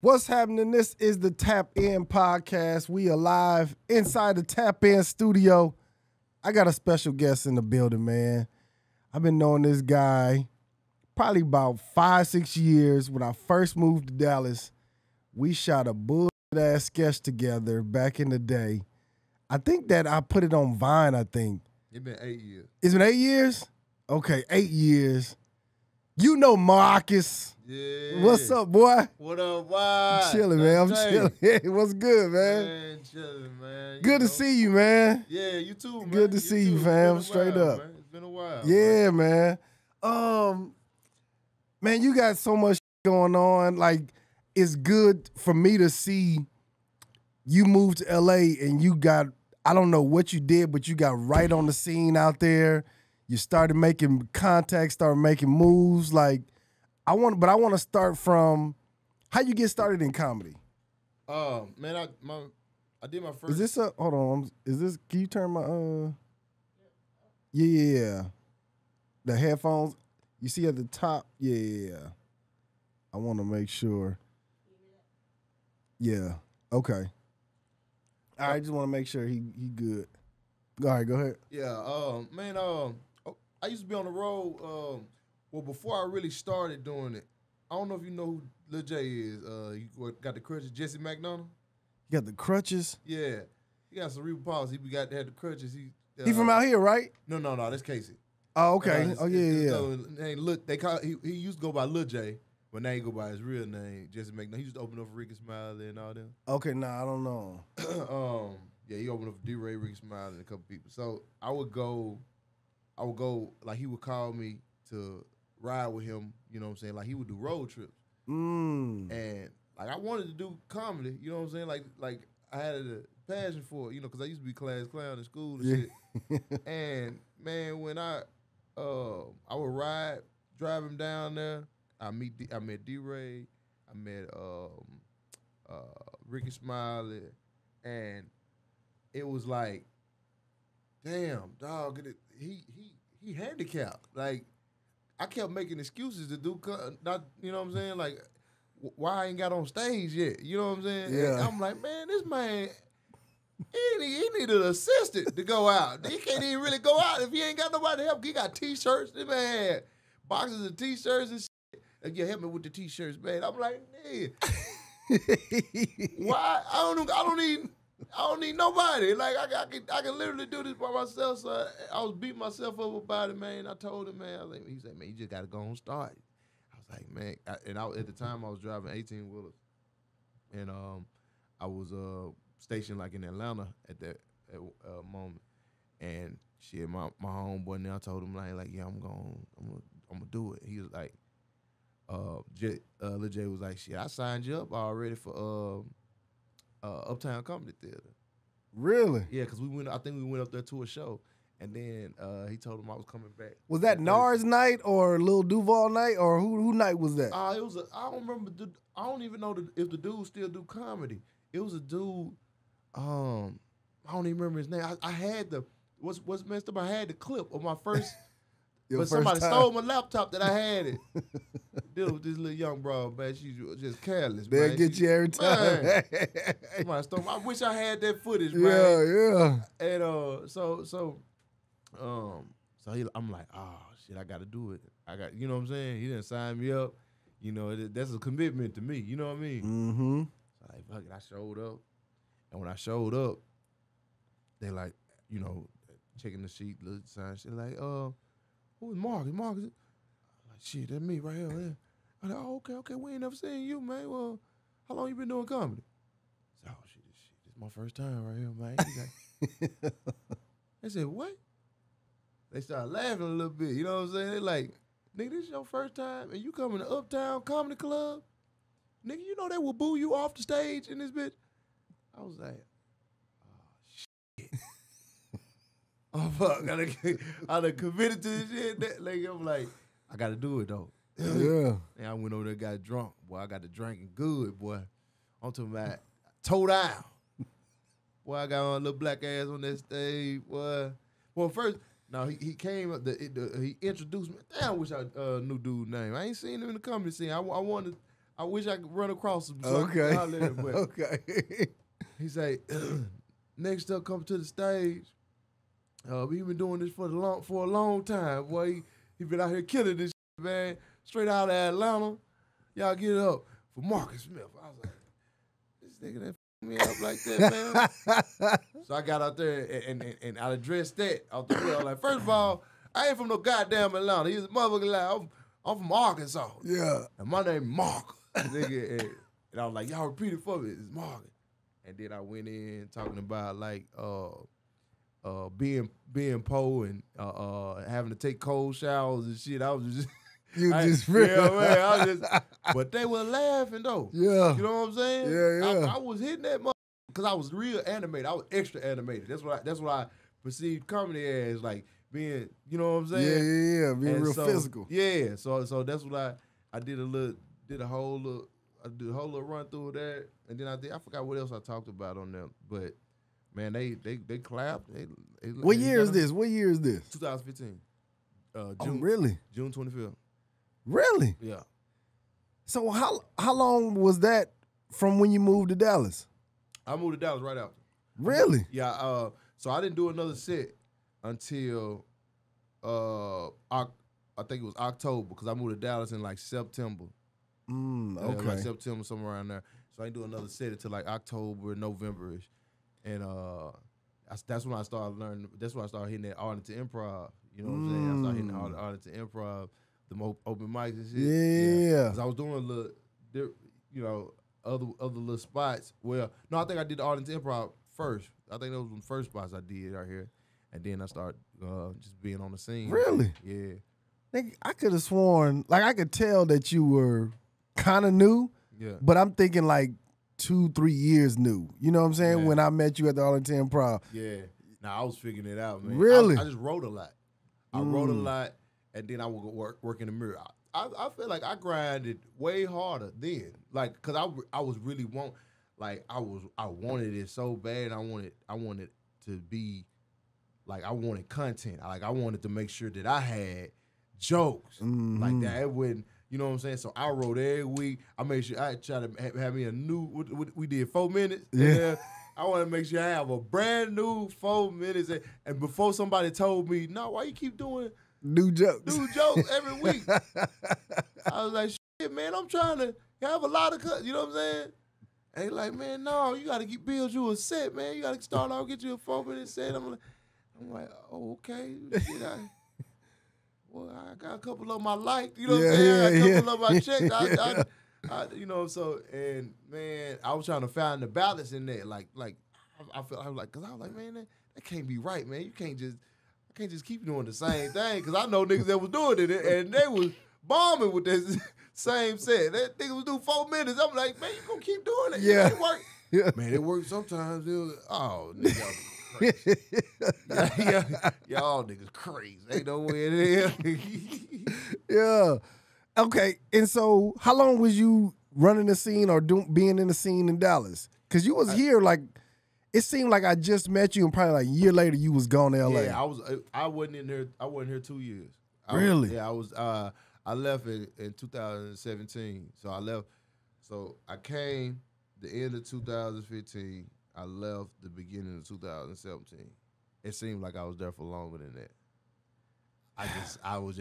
What's happening? This is the Tap In Podcast. We are live inside the Tap In studio. I got a special guest in the building, man. I've been knowing this guy probably about 5-6 years. When I first moved to Dallas, we shot a bullshit-ass sketch together back in the day. I think that I put it on Vine, I think. It's been 8 years. It's been 8 years? Okay, 8 years. You know Marcus. Yeah. What's up, boy? What up, why? I'm chilling, man. I'm chilling. What's good, man? Man, chilling, man. Good to see you, man. Yeah, you too, man. Good to see you, fam. Straight up. Man. It's been a while. Yeah, man. Man, you got so much going on. Like, it's good for me to see you moved to LA and you got, I don't know what you did, but you got right on the scene out there. You started making contacts, started making moves. Like, I want to start from how you get started in comedy. Man, I did my first. Is this hold on? Is this? Can you turn my Yeah. The headphones. You see at the top? Yeah. I want to make sure. Yeah. Okay. I just want to make sure he good. All right, go ahead. Yeah. Man. I used to be on the road. Well, before I really started doing it, I don't know if you know who Lil J is. You got the crutches, Jesse McDonough? You got the crutches? Yeah. He got cerebral palsy. He had the crutches. He from out here, right? No, that's Casey. Oh, okay. Yeah. He used to go by Lil J, but now he go by his real name, Jesse McDonough. He used to open up for Ricky Smiley and all them. Okay, nah, I don't know. Yeah, he opened up for D-Ray, Ricky Smiley, and a couple people. So I would go, like he would call me to ride with him, you know what I'm saying? Like he would do road trips. And like I wanted to do comedy, you know what I'm saying? Like I had a passion for it, you know, because I used to be class clown in school and shit. And man, when I would drive him down there, I met D-Ray, I met Ricky Smiley, and it was like, damn, dog, he handicapped. Like, I kept making excuses to do, not, you know what I'm saying? Like, why I ain't got on stage yet? You know what I'm saying? Yeah. And I'm like, man, this man, he needed an assistant to go out. He can't even really go out if he ain't got nobody to help. He got T-shirts. This man had boxes of T-shirts and shit. Like, yeah, help me with the T-shirts, man. I'm like, man, why? I don't need nobody. Like I can literally do this by myself. So I was beating myself up about it, man. I told him, man. He said, man, you just gotta go and start. I was like, man, at the time I was driving 18-wheelers, and I was stationed like in Atlanta at that moment. And shit, my homeboy now told him like yeah, I'm gonna do it. He was like, Lil J was like, shit, I signed you up already for Uptown Comedy Theater. Really? Yeah, because I think we went up there to a show, and then he told him I was coming back. Was that Nars night or Lil Duval night, or who night was that? It was I don't remember. I don't even know if the dude still do comedy. It was a dude. I don't even remember his name. I had what's messed up. I had the clip of my first. But somebody stole my laptop that I had it. Deal with this little young broad, man. She's just careless, man. They'll get you every time. Somebody stole. I wish I had that footage, man. Yeah. And I'm like, oh shit, I got to do it. You know what I'm saying? He didn't sign me up. You know, that's a commitment to me. You know what I mean? Mm-hmm. So like, fuck it, I showed up, and when I showed up, they like, you know, checking the sheet, little sign, shit like, who is Marcus? Marcus? I'm like, shit, that's me right here. Man. I'm like, oh, okay, we ain't never seen you, man. Well, how long you been doing comedy? I said, oh, shit, this is my first time right here, man. Like, they said, what? They started laughing a little bit, you know what I'm saying? They like, nigga, this is your first time, and you coming to Uptown Comedy Club? Nigga, you know they will boo you off the stage in this bitch? I was like, oh, shit. Oh, fuck. I done committed to this shit. Like, I'm like, I got to do it, though. Yeah. And I went over there, got drunk. Boy, I got to drinking good, boy. I'm talking about toe down. Boy, I got on a little black ass on that stage, boy. Well, first, no, he came up, he introduced me. Damn, I wish I knew dude's name. I ain't seen him in the comedy scene. I wanted I wish I could run across him. So Okay. I could holler at him, but Okay. he say, next up, come to the stage. He been doing this for a long time. Boy, he been out here killing this shit, man. Straight out of Atlanta. Y'all get it up for Marcus Smith. I was like, this nigga that me up like that, man. So I got out there and I addressed that out the way. I was like, first of all, I ain't from no goddamn Atlanta. He's a motherfucking lie. I'm from Arkansas. Yeah. And my name Mark. Nigga, and I was like, y'all repeat it for me. It's Mark. And then I went in talking about like being poor and having to take cold showers and shit. I was just Really? yeah, man. I was just, but they were laughing though. Yeah. You know what I'm saying? Yeah. I was hitting that because I was real animated. I was extra animated. That's what I perceived comedy as, like being, you know what I'm saying? Yeah. Being And real so, physical. Yeah. So that's what I did a whole little run through of that, and then I forgot what else I talked about on them, but man, they clapped. What year is this? 2015. June, really? June 25th. Really? Yeah. So how long was that from when you moved to Dallas? I moved to Dallas right after. Really? Yeah. So I didn't do another set until I think it was October, because I moved to Dallas in like September. Okay. Like September, somewhere around there. So I didn't do another set until like October, November-ish. And that's when I started learning. That's when I started hitting that Arlington Improv. You know what I'm saying? I started hitting the Arlington Improv, the open mics and shit. Yeah. Because I was doing a little, other little spots. Well, no, I think I did the Arlington Improv first. I think those were the first spots I did out here. And then I started just being on the scene. Really? Yeah. I could have sworn, like I could tell that you were kind of new. Yeah. But I'm thinking like 2-3 years new. You know what I'm saying? Yeah. When I met you at the Arlington Improv. Yeah. Now, I was figuring it out, man. Really? I just wrote a lot. I wrote a lot, and then I would go work in the mirror. I feel like I grinded way harder then, like, cause I was really I wanted it so bad. I wanted to be like, I wanted content. I wanted to make sure that I had jokes like that. It wouldn't. You know what I'm saying? So I wrote every week. I made sure I try to have me a new. We did 4 minutes. Yeah. I want to make sure I have a brand new 4 minutes. And before somebody told me, no, why you keep doing New jokes every week? I was like, shit, man, I'm trying to have a lot of cuts. You know what I'm saying? And he like, man, no, you got to build you a set, man. You got to start off, get you a 4-minute set. I'm like, oh, okay. Shit, well, I got a couple of my liked, you know what I'm saying? I got a couple of my checked. So, and man, I was trying to find the balance in there. I was like, man, that can't be right, man. I can't just keep doing the same thing, because I know niggas that was doing it, and they was bombing with this same set. That nigga was doing 4 minutes. I'm like, man, you gonna keep doing it? Yeah. It work. Yeah. Man, it works sometimes. Nigga. Crazy. Y'all niggas crazy. Ain't no way in hell. Yeah. Okay. And so how long was you running the scene or being in the scene in Dallas? Because you was here, like, it seemed like I just met you and probably like a year later you was gone to LA. Yeah, I wasn't in here. I wasn't here 2 years. Really? I was. I left in 2017. So I left. So I came the end of 2015. I left the beginning of 2017. It seemed like I was there for longer than that. I was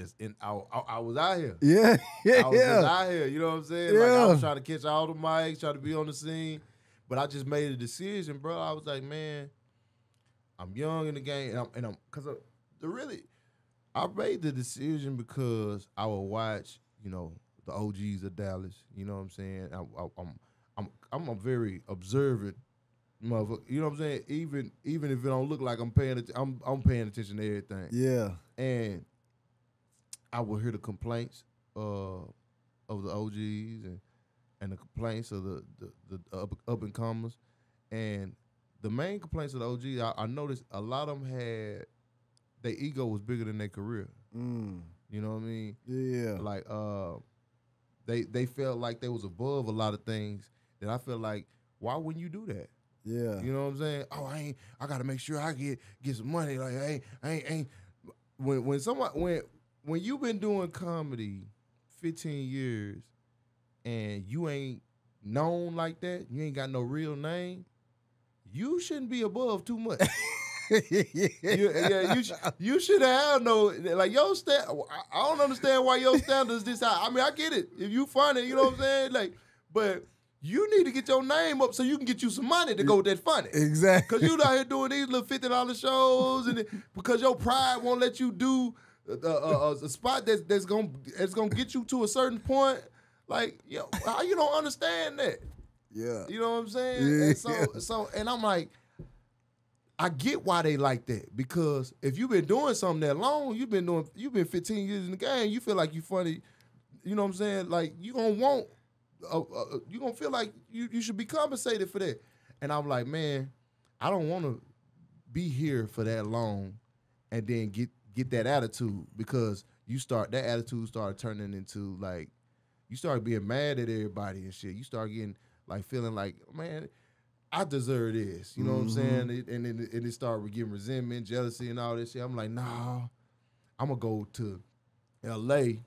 out here. Yeah. I was just out here, you know what I'm saying? Yeah. Like, I was trying to catch all the mics, trying to be on the scene. But I just made a decision, bro. I was like, man, I'm young in the game, I made the decision because I would watch, the OGs of Dallas. You know what I'm saying? I'm a very observant motherfucker. You know what I'm saying? Even if it don't look like I'm paying attention to everything. Yeah. And I would hear the complaints of the OGs and the complaints of the up and comers, and the main complaints of the OGs. I noticed a lot of them had their ego was bigger than their career. You know what I mean? Yeah. Like they felt like they was above a lot of things that I felt like, why wouldn't you do that? Yeah. You know what I'm saying? Oh, I gotta make sure I get some money. Like I ain't when you've been doing comedy 15 years and you ain't known like that, you ain't got no real name, you shouldn't be above too much. You should have no, like, your stand. I don't understand why your standards this high. I mean, I get it. If you funny, you know what I'm saying? Like, but you need to get your name up so you can get you some money to go that funny. Exactly. Because you out here doing these little $50 shows, and because your pride won't let you do a spot that's gonna get you to a certain point. Like, yo, how you don't understand that? Yeah. You know what I'm saying? Yeah. And I'm like, I get why they like that, because if you've been doing something that long, you've been 15 years in the game, you feel like you funny, you know what I'm saying? Like, you gonna want, you gonna feel like you should be compensated for that. And I'm like, man, I don't want to be here for that long and then get that attitude, because that attitude started turning into, like, you start being mad at everybody and shit. You start getting, like, feeling like, man, I deserve this. You know what I'm saying? And it started getting resentment, jealousy, and all this shit. I'm like, nah, I'm going to go to L.A.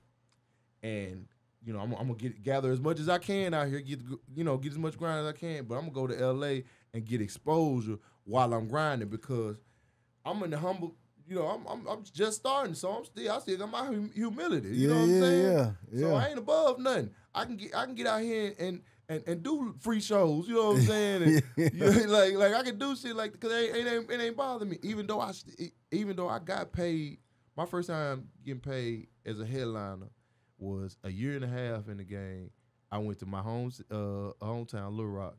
and, you know, I'm going to gather as much as I can out here, get as much grind as I can, but I'm going to go to L.A. and get exposure while I'm grinding, because I'm in the humble, you know, I'm just starting, so I still got my humility. You know what I'm saying? Yeah. So I ain't above nothing. I can get out here and do free shows. You know what I'm saying? And, like I can do shit like, because it ain't bothering me. Even though I got paid, my first time getting paid as a headliner was a year and a half in the game. I went to my hometown, Little Rock,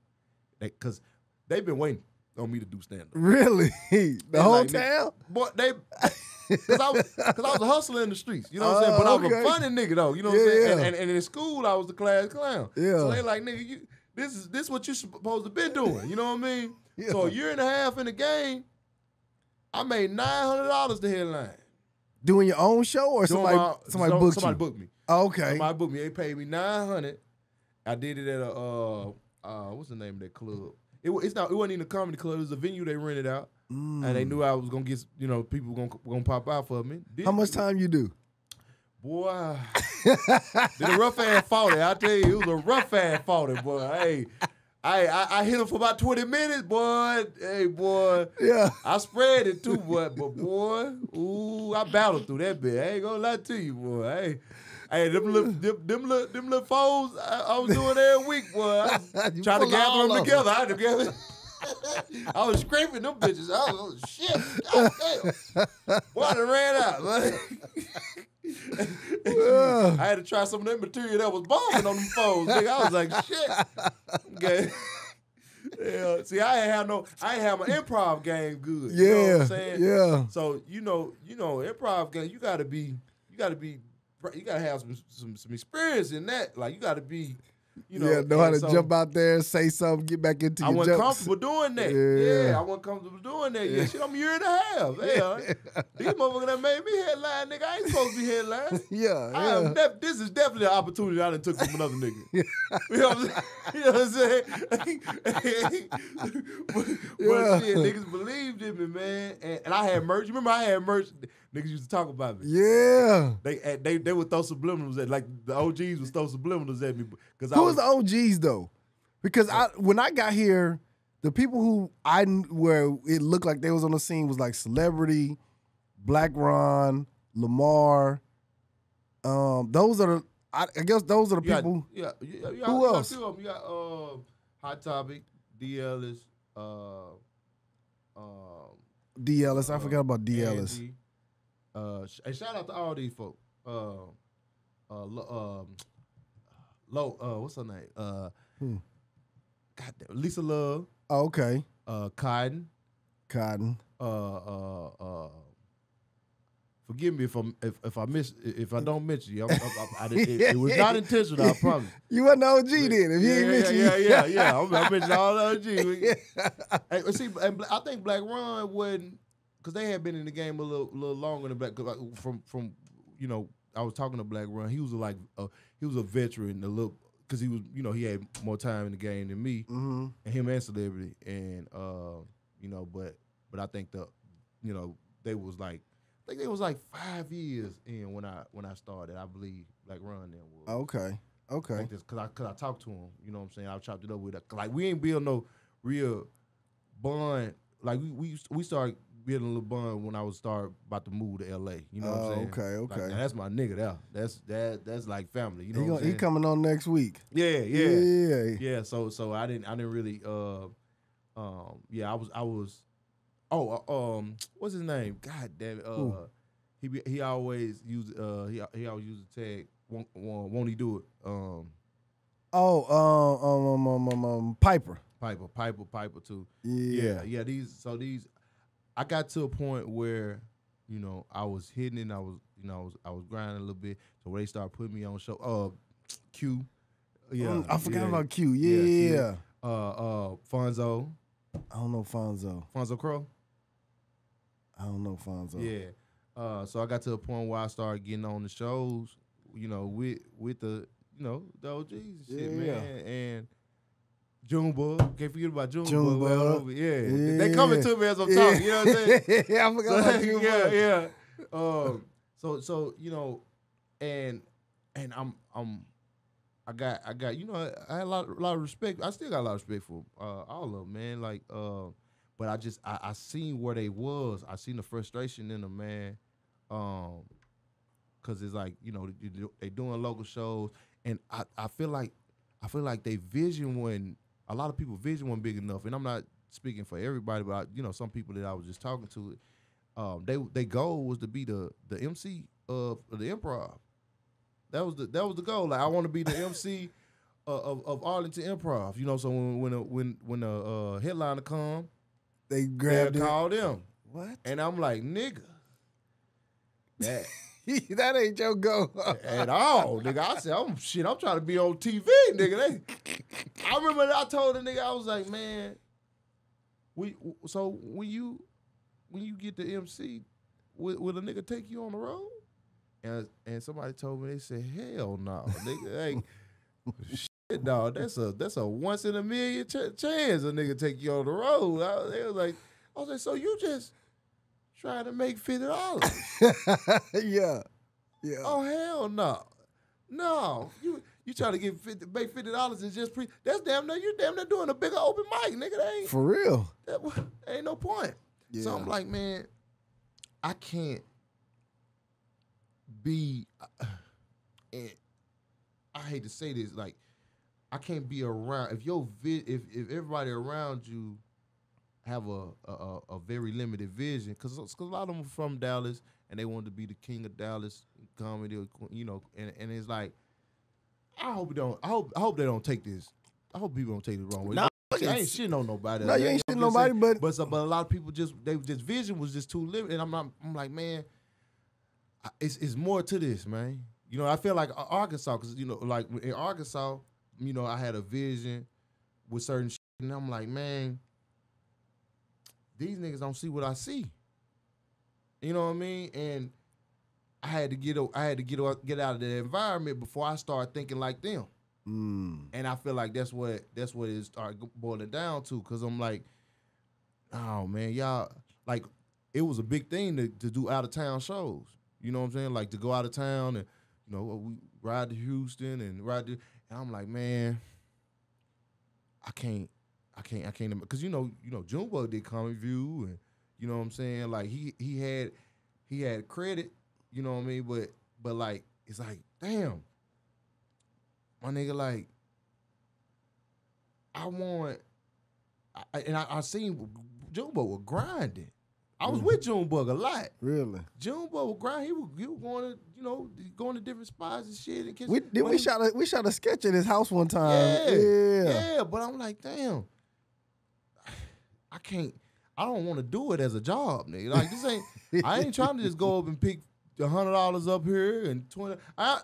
because they've been waiting on me to do stand-up. Really? The whole town? Boy, because I was a hustler in the streets, you know what I'm saying? But I was a funny nigga, though, you know what I'm saying? And in school, I was the class clown. Yeah. So they like, nigga, this is what you supposed to been doing, you know what I mean? Yeah. So a year and a half in the game, I made $900 to headline. Doing your own show, or somebody booked you? Somebody booked me. Okay. Somebody booked me. They paid me $900. I did it at a what's the name of that club? It wasn't even a comedy club. It was a venue they rented out, and they knew I was gonna get, you know, people gonna pop out for me. How much time you do? Boy, did a rough ass 40. I tell you, it was a rough ass 40, boy. Hey, I hit him for about 20 minutes, boy. Hey, boy. Yeah. I spread it too, boy. But boy, ooh, I battled through that bit. I ain't gonna lie to you, boy. Hey, them little foes I was doing every week, boy. I was trying to gather them together. I was scraping them bitches. I was, shit. God damn. Boy, I done ran out. I had to try some of that material that was bombing on them foes. Nigga, I was like, shit. Okay. Yeah. See, I ain't have my improv game good. You know what I'm saying? Yeah. So you know, improv game, you gotta have some experience in that. Like, you gotta be, you know. Yeah, know how to jump out there, say something, get back into your jokes. I wasn't comfortable doing that. Yeah, I wasn't comfortable doing that. Yeah, shit, I'm a year and a half. Yeah. These motherfuckers that made me headline, nigga, I ain't supposed to be headline. Yeah. This is definitely an opportunity I done took from another nigga. You know what I'm saying? But shit, niggas believed in me, man. And I had merch. You remember I had merch? Niggas used to talk about me. Yeah. They would throw subliminals at, like, the OGs would throw subliminals at me. Who was the OGs, though? Because when I got here, the people who where it looked like they was on the scene was like Celebrity, Black Ron, Lamar. Those are I guess those are the people. Who else? You got Hot Topic, D. Ellis, D. Ellis. I forgot about D. Ellis. Hey, shout out to all these folks. What's her name? Goddamn, Lisa Love. Oh, okay. Cotton. Forgive me if I don't mention you. It was not intentional, I promise. You wasn't the OG then. If you ain't mentioned you. Yeah. I mentioned all the OG. Hey, see, and I think Black Ron wasn't, because they had been in the game a little longer than Black. Cause from you know, I was talking to Black Ron. He was he was a veteran, because he was, you know, he had more time in the game than me, and him and Celebrity, and you know, but I think you know, they was like 5 years in when I started. I believe Black Ron then was. Okay. Okay. Like this, cause I talked to him. You know what I'm saying? I chopped it up with like we ain't build no real bond. Like we started building a little bond when I was about to move to LA. You know what I'm saying? Okay. Like, now that's my nigga there. That's like family. You know what I'm saying? He coming on next week. Yeah. So I didn't really yeah, I was what's his name? God damn it. He always use he always use the tag won't he do it? Piper. Piper too. Yeah. These I got to a point where, you know, I was hitting it, I was grinding a little bit. So when they started putting me on show, Q. Yeah. I forgot about Q. Yeah. Fonzo. I don't know Fonzo. Fonzo Crow? I don't know Fonzo. Yeah. So I got to a point where I started getting on the shows, you know, with the, you know, the OGs and shit, man. And Junebug, can't forget about Junebug. Yeah. They coming to me as I'm talking, you know what I'm saying? I forgot about Junebug. Yeah. So you know, and I got you know, I had a lot of respect. I still got a lot of respect for all of them, man. Like but I seen where they was. I seen the frustration in them, man. Cause it's like, you know, they doing local shows, and I feel like they vision when a lot of people vision wasn't big enough, and I'm not speaking for everybody, but you know, some people that I was just talking to, they goal was to be the MC of the Improv. That was the goal. Like, I want to be the MC of Arlington Improv. You know, so when the headliner come, they call them. What? And I'm like, nigga, that ain't your goal at all, nigga. I said, I'm trying to be on TV, nigga. I remember I told the nigga, I was like, man, so when you get the MC, will a nigga take you on the road? And somebody told me, they said, hell no, nigga, shit, no, that's a once in a million chance a nigga take you on the road. I was like, so you just trying to make $50? Yeah. Oh hell no, no. You trying to make $50 and just that's damn near you doing a bigger open mic, nigga. That ain't for real. That ain't no point. Yeah. So I'm like, man, I can't be. And I hate to say this, like, I can't be around if everybody around you have a very limited vision, because a lot of them are from Dallas and they want to be the king of Dallas comedy, you know, and it's like, I hope they don't take this. I hope people don't take it the wrong way. No, I ain't shitting on nobody. No, you ain't shitting nobody, but a lot of people just vision was just too limited, and I'm like, man, it's more to this, man. You know, I feel like Arkansas, because, you know, like in Arkansas, you know, I had a vision with certain shit, and I'm like, man, these niggas don't see what I see. You know what I mean? And I had to get out of that environment before I start thinking like them. And I feel like that's what it started boiling down to, because I'm like, oh man, y'all, like, it was a big thing to do out of town shows. You know what I'm saying? Like, to go out of town and, you know, we ride to Houston and and I'm like, man, I can't, because you know, Junebug did Comic View, and you know what I'm saying? Like, he had credit, you know what I mean? But like, it's like, damn, my nigga, like, I seen Junebug was grinding. I was with Junebug a lot. Really? Junebug was grinding. He was going to, you know, going to different spots and shit. And we shot a sketch at his house one time. Yeah. But I'm like, damn, I don't want to do it as a job, nigga. Like, this ain't. I ain't trying to just go up and pick $100 up here and $20. I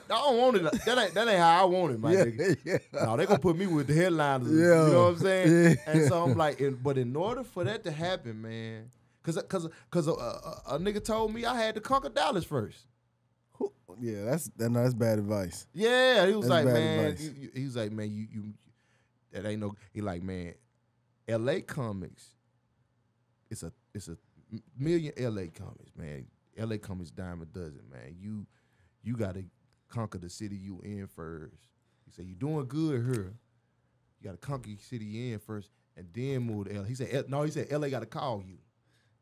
don't want it. That ain't how I want it, my nigga. Yeah. No, they gonna put me with the headliners. Yeah. You know what I'm saying? Yeah. And so I'm like, but in order for that to happen, man, cause a nigga told me I had to conquer Dallas first. Yeah, that's bad advice. Yeah, he was like, man, he was like, man, you that ain't no. He like, man, LA comics. It's a million LA comics, man. LA comics dime a dozen, man. You gotta conquer the city you in first. He said, you doing good here. You got to conquer the city you in first and then move to LA. He said, no, he said, LA got to call you.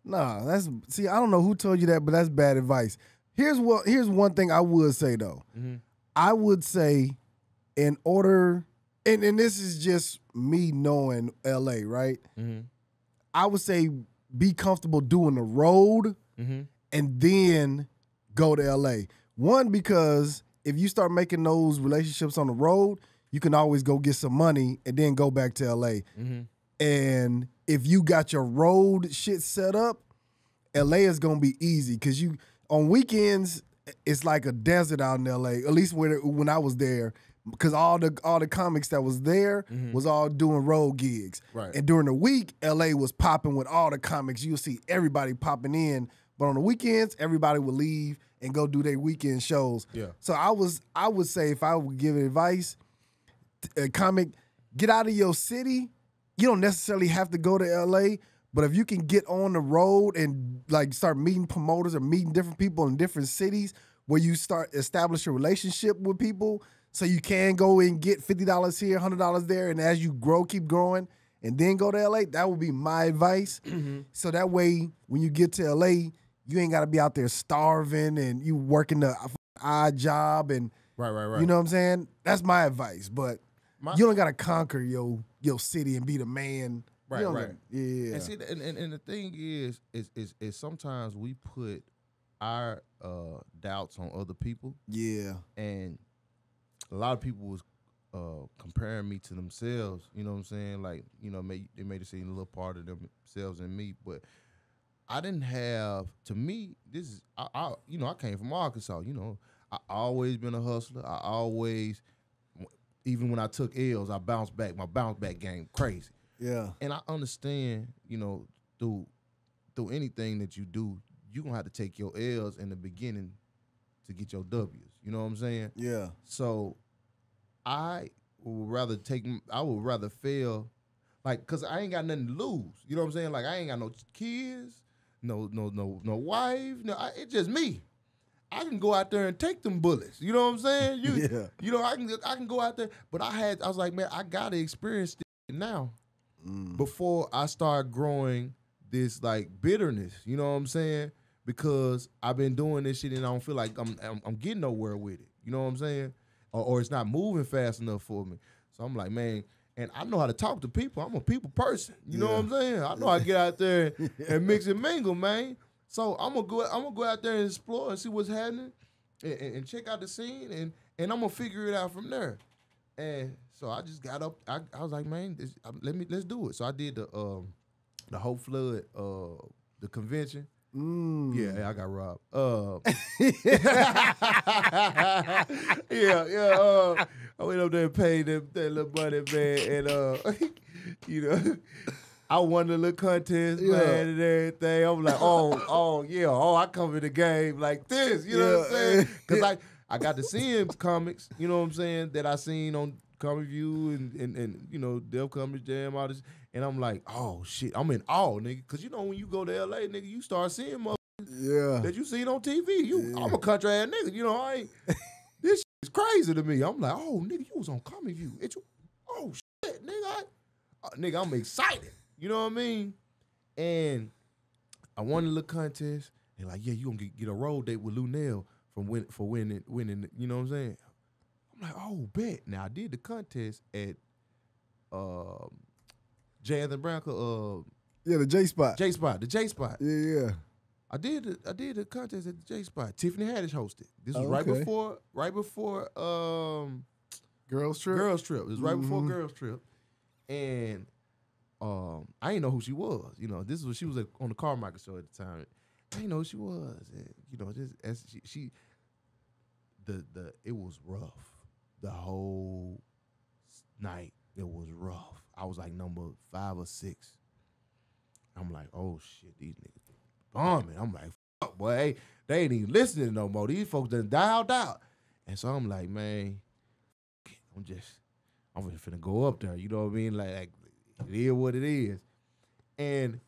Nah, I don't know who told you that, but that's bad advice. Here's one thing I would say, though. Mm-hmm. I would say in order, and this is just me knowing LA, right? Mm-hmm. I would say be comfortable doing the road and then go to LA. One, because if you start making those relationships on the road, you can always go get some money and then go back to LA. Mm-hmm. And if you got your road shit set up, LA is gonna be easy because you on weekends it's like a desert out in LA. At least when I was there, because all the comics that was there was all doing road gigs. Right. And during the week, LA was popping with all the comics. You'll see everybody popping in, but on the weekends, everybody would leave and go do their weekend shows. Yeah. So I would say if I would give advice, a comic, get out of your city. You don't necessarily have to go to LA, but if you can get on the road and like start meeting promoters or meeting different people in different cities where you start establish a relationship with people so you can go and get $50 here, $100 there, and as you grow, keep growing, and then go to LA, that would be my advice. So that way, when you get to LA, you ain't got to be out there starving and you working the odd job and Right. you know what I'm saying? That's my advice, but you don't got to conquer your city and be the man. Right. Yeah. And see, and the thing is sometimes we put our doubts on other people. Yeah. And a lot of people was comparing me to themselves. You know what I'm saying? Like, you know, they made it seem a little part of themselves in me, but I didn't have. To me, this is I came from Arkansas. You know, I always been a hustler. I always, even when I took L's, I bounced back. My bounce back game crazy. Yeah. And I understand, you know, through anything that you do, you're going to have to take your L's in the beginning to get your W's. You know what I'm saying? Yeah. So I would rather fail, like, because I ain't got nothing to lose. You know what I'm saying? Like, I ain't got no kids, no wife. It's just me. I can go out there and take them bullets. You know what I'm saying? You know, I can go out there. But I was like, man, I got to experience this now before I start growing this like bitterness. You know what I'm saying? Because I've been doing this shit and I don't feel like I'm getting nowhere with it. You know what I'm saying? Or it's not moving fast enough for me. So I'm like, man, and I know how to talk to people. I'm a people person. You know what I'm saying? I know how to get out there and mix and mingle, man. So I'm gonna go out there and explore and see what's happening and check out the scene and I'm gonna figure it out from there. And so I just got up. I was like, man, let's do it. So I did the Hope Flood, the convention. Yeah, I got robbed. I went up there and paid that little money, man, and you know, I won the little contest, man, and everything. I'm like, I come in the game like this, you know what I'm saying? Because I got to see comics, you know what I'm saying, that I seen on Comic View and you know, Def Comics Jam, all this. And I'm like, oh, shit, I'm in awe, nigga. Because, you know, when you go to L.A., nigga, you start seeing motherfuckers that you seen on TV. I'm a country-ass nigga. You know, this shit is crazy to me. I'm like, oh, nigga, you was on Comic View. Oh, shit, nigga. Nigga, I'm excited. You know what I mean? And I won the little contest. And like, yeah, you going to get a road date with Lunel for winning. You know what I'm saying? I'm like, oh, bet. Now, I did the contest at Jonathan Brown, the J Spot. The J Spot. Yeah. I did the contest at the J Spot. Tiffany Haddish hosted. This was right before Girls Trip. It was right before Girls Trip, and I didn't know who she was. You know, she was on the Carmichael show at the time. I didn't know who she was. And, you know, just as it was rough. The whole night it was rough. I was like number 5 or 6. I'm like, oh shit, these niggas bombing. I'm like, fuck, boy, hey, they ain't even listening no more. These folks done dialed out. And so I'm like, man, I'm just finna go up there. You know what I mean? Like it is what it is. And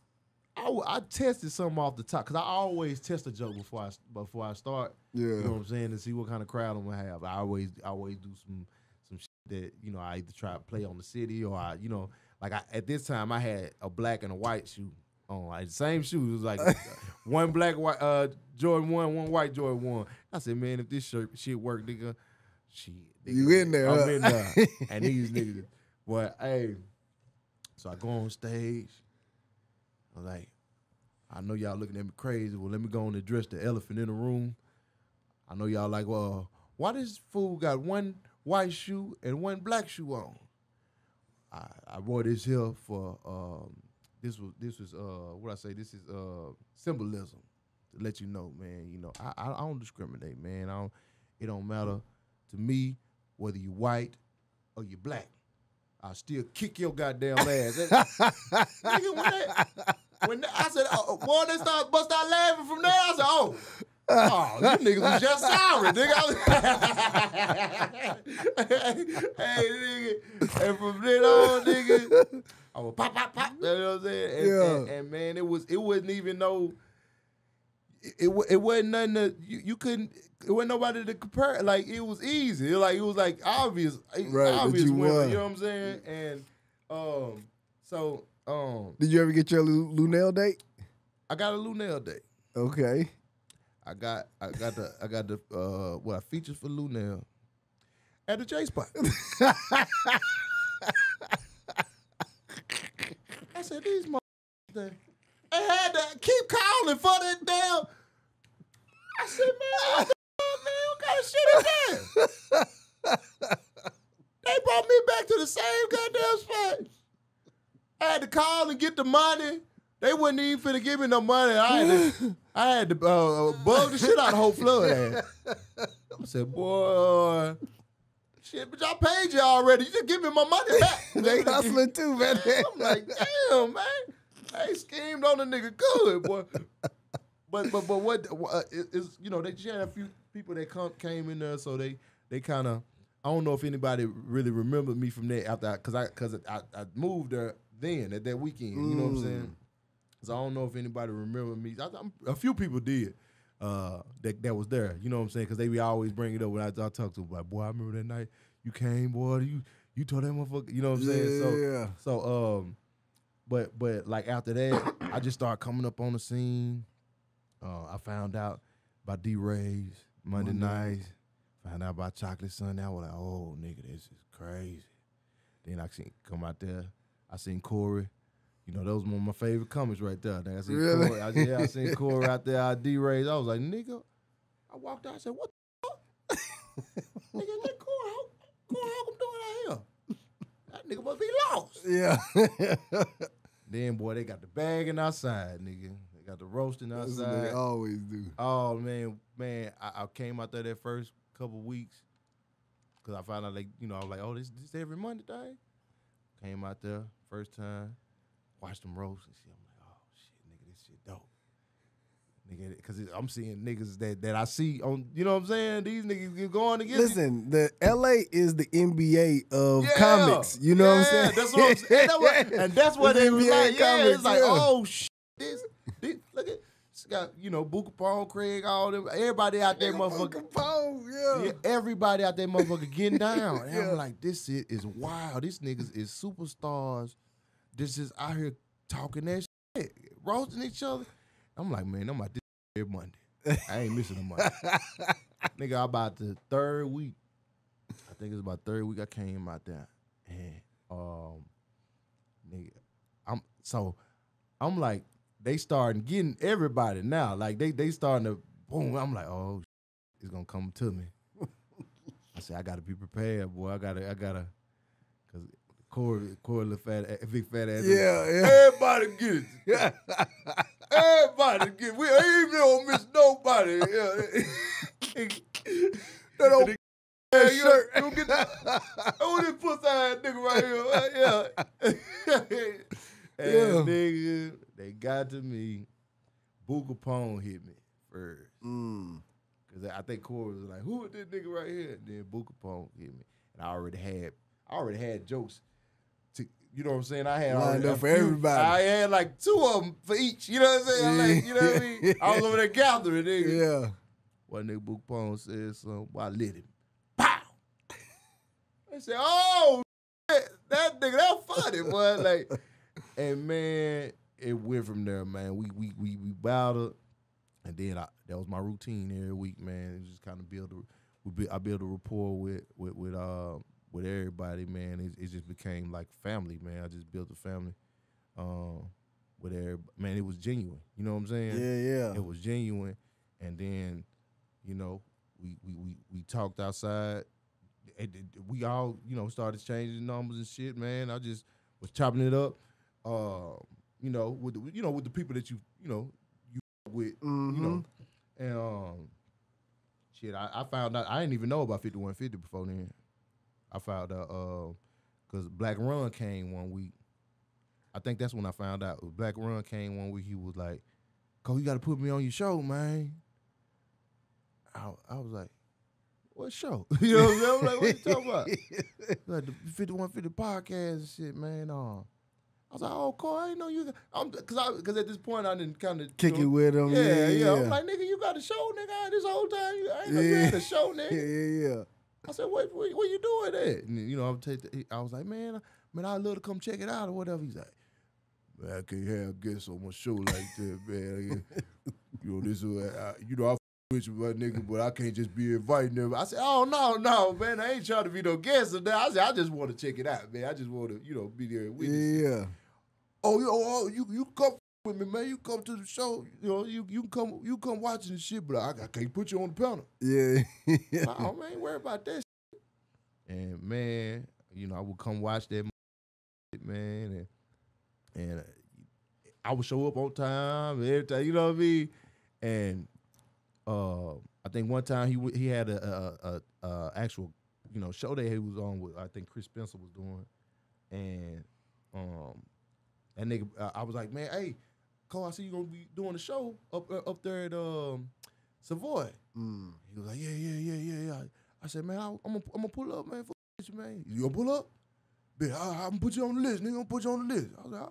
I tested something off the top because I always test a joke before I start. Yeah. You know what I'm saying? To see what kind of crowd I'm gonna have. I always do some shit that, you know, I either try to play on the city or I, you know, like at this time I had a black and a white shoe on, like the same shoes. It was like one black Jordan 1, one white Jordan 1. I said, man, if this shit work, nigga, shit, nigga, You in there? I'm in there. And these niggas, boy, hey. So I go on stage. I'm like, I know y'all looking at me crazy. Well, let me go and address the elephant in the room. I know y'all like, well, why this fool got one white shoe and one black shoe on? I wore this here for this was what I say. This is symbolism to let you know, man. You know, I don't discriminate, man. It don't matter to me whether you white or you black. I'll still kick your goddamn ass. Nigga, when I said, boy, they bust out laughing from there. I said, oh, you niggas was just sorry, nigga. Hey, nigga. And from then on, nigga, I was pop. You know what I'm saying? And man, it wasn't even no. It wasn't nothing that you couldn't. It wasn't nobody to compare. Like it was easy. It was like obvious, right, obvious you women. won. You know what I'm saying? And so did you ever get your Lunel date? I got a Lunel date. Okay. I got the features for Lunel at the J Spot. I said these motherfuckers. They had to keep calling for that damn. I said, man, what kind of shit is that? They brought me back to the same goddamn spot. I had to call and get the money. They wasn't even finna give me no money. I had to bug the shit out of the whole flood. I said, boy, shit, but y'all paid you already. You just give me my money back. They hustling too, man. I'm like, damn, man. They schemed on the nigga good, boy. But what is, you know, they just had a few people that came in there, so they kind of, I don't know if anybody really remembered me from that after because I moved there then at that weekend. You know what I'm saying? So I don't know if anybody remembered me. A few people did that was there. You know what I'm saying? Because they be always bring it up when I talk to them. Like, boy, I remember that night you came, boy. You told that motherfucker. You know what I'm saying? So But like after that, I just started coming up on the scene. I found out about D-Ray's Monday nights. Found out about Chocolate Sunday. I was like, oh, nigga, this is crazy. Then I come out there. I seen Corey. You know, those were one of my favorite comics right there. Then I seen really? Corey. I seen Corey out there at D-Ray's. I was like, nigga. I walked out. I said, what the fuck? Nigga, that Corey Holcomb doing out here? That nigga must be lost. Yeah. Then, boy, they got the bagging outside, nigga. They got the roasting outside. That's what they always do. Oh, man. I came out there that first couple weeks because I found out, like, you know, I was like, oh, this every Monday thing? Came out there, first time, watched them roast and shit. I'm like, oh, shit, nigga, this shit dope. Nigga, because I'm seeing niggas that I see on, you know what I'm saying? These niggas get going to get Listen, the LA is the NBA of comics. You know what I'm saying? That's what I'm saying. And that's what they was like. Yeah, it's like, oh, shit, this, look at, it's got, you know, Booker Pong, Craig, all them, everybody out there, motherfucker. Pong, yeah, everybody out there, motherfucker, getting down. And I'm like, this shit is wild. These niggas is superstars. This is out here talking that shit, roasting each other. I'm like, man, I'm like, this every Monday. I ain't missing a Monday. Nigga, about the third week, I think it's about third week I came out there. And, nigga, I'm like, they starting getting everybody now. Like, they starting to, boom. I'm like, oh, it's going to come to me. I said, I got to be prepared, boy. I gotta, because Corey big fat ass. Yeah. Everybody get it. Everybody get it. We ain't don't miss nobody. That old shirt. You get this pussy ass nigga right here. And nigga, they got to me. Booker Pong hit me first. Cause I think Corey was like, who is this nigga right here? And then Booker Pong hit me. And I already had jokes You know what I'm saying? I had lined up for few, everybody. I had like 2 of them for each. You know what I'm saying? Like, you know what I mean? I was over there gathering, nigga. Yeah. One nigga Book Pone said something. Well, I lit him. Pow! I said, oh, shit, that nigga, that funny, boy. Like, and man, it went from there, man. We battled, and then that was my routine every week, man. It just kind of I built a rapport with everybody, man. It just became like family, man. I just built a family with everybody. Man, it was genuine. You know what I'm saying? Yeah. It was genuine, and then, you know, we talked outside. We all, you know, started changing numbers and shit, man. I just was chopping it up, you know, with the people that you with, you know, and shit. I found out I didn't even know about 5150 before then. I found out because Black Run came one week. I think that's when I found out. Black Run came one week. He was like, "Cole, you got to put me on your show, man." I was like, "What show?" You know what I'm saying? I'm like, "What you talking about?" Like the 5150 podcast and shit, man. I was like, "Oh, Corey, I didn't know you." Because at this point I didn't kind of kick it with him. Yeah. I'm like, "Nigga, you got a show, nigga. This whole time I ain't know you had a show, nigga." Yeah. I said, "Where you doing that?" And you know, I was like, "Man, I'd love to come check it out or whatever." He's like, "Man, I can't have guests on my show like that, man. You know, this is you know, I with you, my nigga, but I can't just be inviting them." I said, "Oh no, man, I ain't trying to be no guest or that." I said, "I just want to check it out, man. I just want to, you know, be there with you." Yeah. Oh, you come with me, man. You come to the show. You know, you come watching the shit, but I can't put you on the panel. Yeah. Oh, man, ain't worry about that shit. And man, you know, I would come watch that shit, man, and I would show up on time every time. You know what I mean? And I think one time he had a actual, you know, show that he was on with. I think Chris Spencer was doing, and that nigga, I was like, "Man, hey, Cole, I see you gonna be doing the show up there at Savoy." He was like, "Yeah." I said, "Man, I'm gonna pull up, man. For you, man. You gonna pull up? Bet I'm gonna put you on the list, nigga. I'm gonna put you on the list." I was like,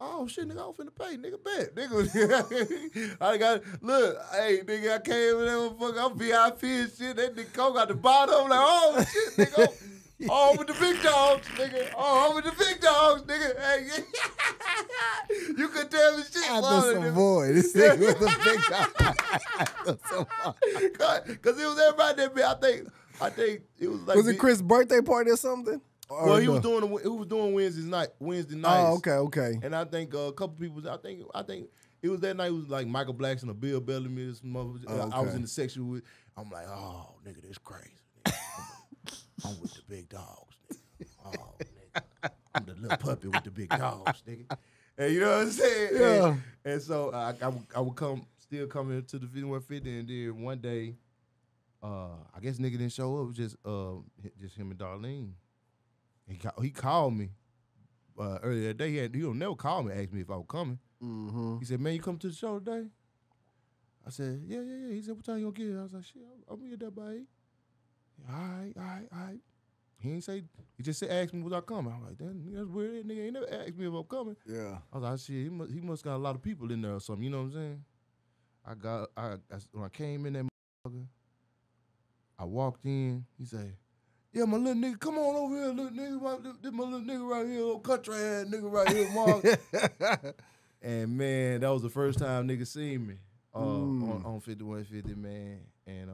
"Oh shit, nigga, I'm finna pay, nigga, bet, nigga." I got look, hey, nigga, I came in there, motherfucker, I'm VIP and shit. That nigga Cole got the bottom. I'm like, "Oh shit, nigga, I'm with the big dogs, nigga. Oh, I'm with the big dogs, nigga." Hey, you could tell me shit. After some boy, this nigga with the big dog. Cause it was everybody that bit. I think it was like. Was it Chris' birthday party or something? Well, he was doing Wednesday nights. Oh, okay. And I think a couple people. I think it was that night. It was like Michael Blackson or Bill Bellamy or some other. I was in the section with. I'm like, "Oh, nigga, this crazy. Nigga. I'm with the big dogs, nigga. Oh, nigga, I'm the little puppy with the big dogs, nigga." And you know what I'm saying? Yeah. And so I would still come into the 5150, and then one day, I guess nigga didn't show up. It was just him and Darlene. He called me earlier that day. He don't never call me, ask me if I was coming. He said, "Man, you come to the show today?" I said, Yeah. He said, "What time you gonna get here?" I was like, "Shit, I'm gonna get there by 8. All right. He ain't say. He just said, "Ask me was I coming." I'm like, "That's weird. That nigga ain't never asked me if I'm coming." Yeah. I was like, "Shit, he must got a lot of people in there or something." You know what I'm saying? When I came in that motherfucker, I walked in. He said, "Yeah, my little nigga, come on over here, little nigga. This my little nigga right here, old country ass nigga right here, Mark." And man, that was the first time nigga seen me on 5150, man. And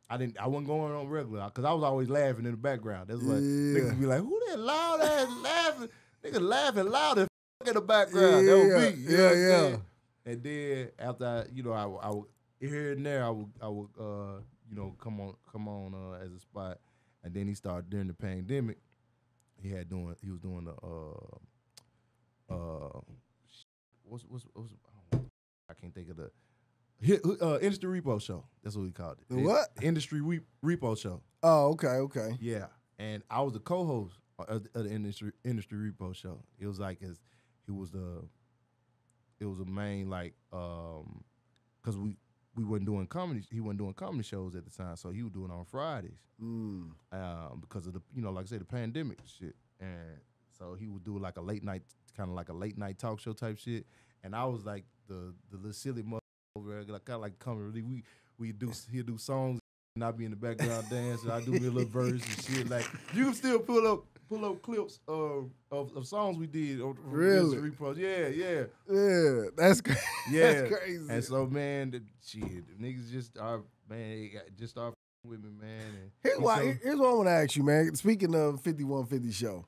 I wasn't going on regular because I was always laughing in the background. That's what niggas be like, "Who that loud ass laughing?" Nigga laughing loud as in the background. That was me. You know what I'm saying? And then after I would here and there I would come on as a spot. And then he started during the pandemic. He was doing the what's I can't think of the industry repo show. That's what we called it. What? Industry repo show. Oh, okay. Yeah, and I was the co-host of the industry repo show. It was like it was a main like because we wasn't doing comedy. He wasn't doing comedy shows at the time, so he was doing it on Fridays. Because of the like I said, the pandemic shit. And So he would do like a late night, kind of like a late night talk show type shit. And I was like the little silly mother over there, kind of like comedy. He'll do songs and I'll be in the background dancing. I do me a little verse and shit. Like you can still pull up clips of songs we did. Really? Yeah, that's crazy. Yeah, that's crazy. And so man, the niggas just are just start with me, man. And here's what I want to ask you, man. Speaking of 5150 show,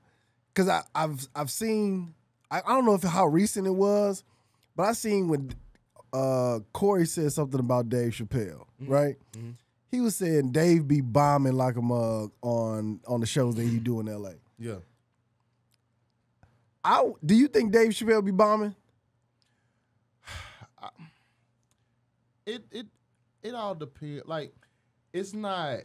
because I've seen I don't know how recent it was, but I seen when Corey said something about Dave Chappelle, right? Mm-hmm. He was saying Dave be bombing like a mug on the shows that he do in LA. Yeah. Do you think Dave Chappelle be bombing? It all depends. Like, it's not.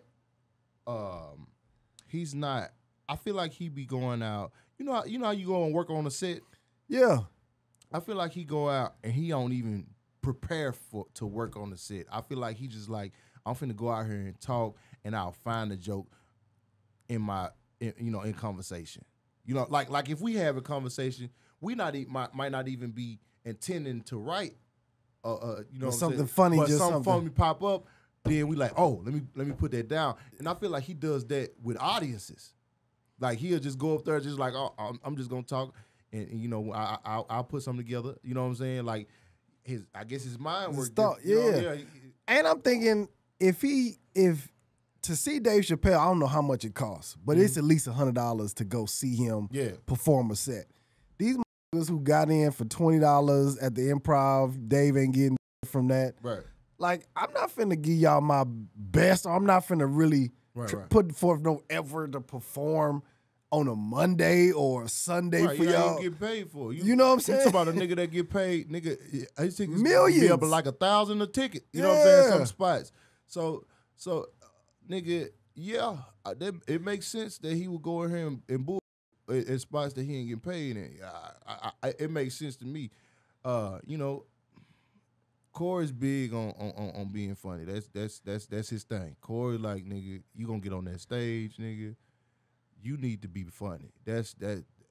He's not. I feel like he be going out. You know how you go and work on a set. Yeah. I feel like he go out and he don't even prepare to work on the set. I feel like he just like, I'm finna go out here and talk, and I'll find a joke in conversation. You know, like if we have a conversation, we might not even be intending to write, something funny, but just something funny pop up. Then we like, oh, let me put that down. And I feel like he does that with audiences. Like he'll just go up there, just like, oh, I'm just gonna talk, and I'll put something together. You know what I'm saying? Like I guess his mind works. Yeah. And I'm thinking if to see Dave Chappelle, I don't know how much it costs, but it's at least $100 to go see him perform a set. These motherfuckers who got in for $20 at the Improv, Dave ain't getting from that. Right. Like, I'm not finna give y'all my best, or I'm not finna really put forth no effort to perform on a Monday or a Sunday for y'all. You get paid for. You know what I'm saying? You talk about a nigga that get paid, his tickets millions. Be up at like $1,000 a ticket. You know what I'm saying? Some spots. So nigga, it makes sense that he would go in here and bull in spots that he ain't getting paid in. It makes sense to me. Corey's big on being funny. That's his thing. Corey, like, nigga, you gonna get on that stage, nigga. You need to be funny.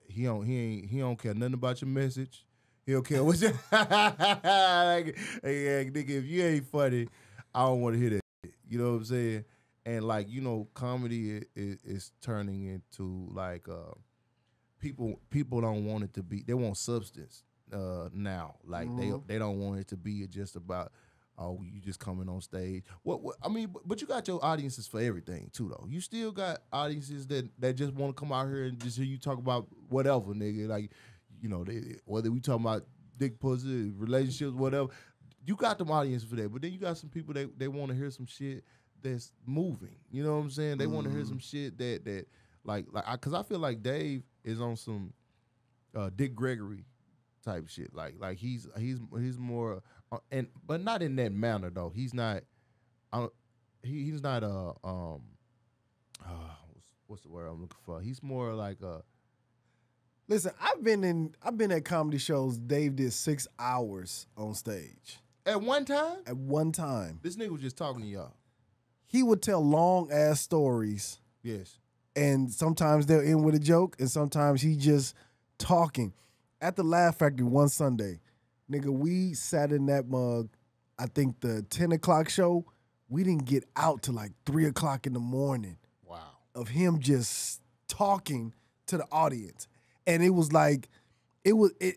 He don't care nothing about your message. He don't care what you like, hey, nigga, if you ain't funny, I don't want to hear that shit. You know what I'm saying? And like, comedy is turning into like people don't want it to be. They want substance now. Like they don't want it to be just about, oh, you just coming on stage. I mean, but you got your audiences for everything too, though. You still got audiences that just want to come out here and just hear you talk about whatever, nigga. Like, whether we talking about dick, pussy, relationships, whatever. You got them audiences for that, but then you got some people that they want to hear some shit that's moving. You know what I'm saying? They want to hear some shit that because I feel like Dave is on some Dick Gregory type shit. Like he's more but not in that manner though. He's not. He's not what's the word I'm looking for? He's more like a. Listen, I've been at comedy shows. Dave did 6 hours on stage at one time. At one time, this nigga was just talking to y'all. He would tell long ass stories. Yes. And sometimes they'll end with a joke, and sometimes he just talking. At the Laugh Factory one Sunday, nigga, we sat in that mug. I think the 10 o'clock show, we didn't get out till like 3 o'clock in the morning. Wow. Of him just talking to the audience. And it was like,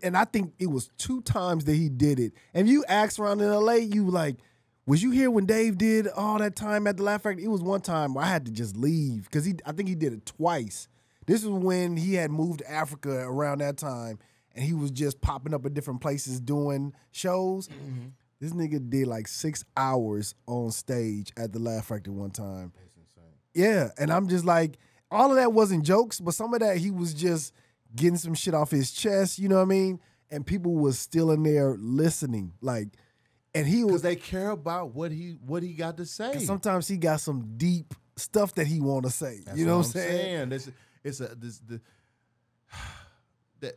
and I think it was 2 times that he did it. And you asked around in LA, you like, was you here when Dave did all that time at the Laugh Factory? It was one time where I had to just leave because I think he did it twice. This was when he had moved to Africa around that time, and he was just popping up at different places doing shows. Mm-hmm. This nigga did like 6 hours on stage at the Laugh Factory one time. That's insane. Yeah, and I'm just like, all of that wasn't jokes, but some of that he was just getting some shit off his chest, you know what I mean? And people was still in there listening, like. And he was, because they care about what he got to say. Sometimes he got some deep stuff that he want to say. That's you know what I'm saying?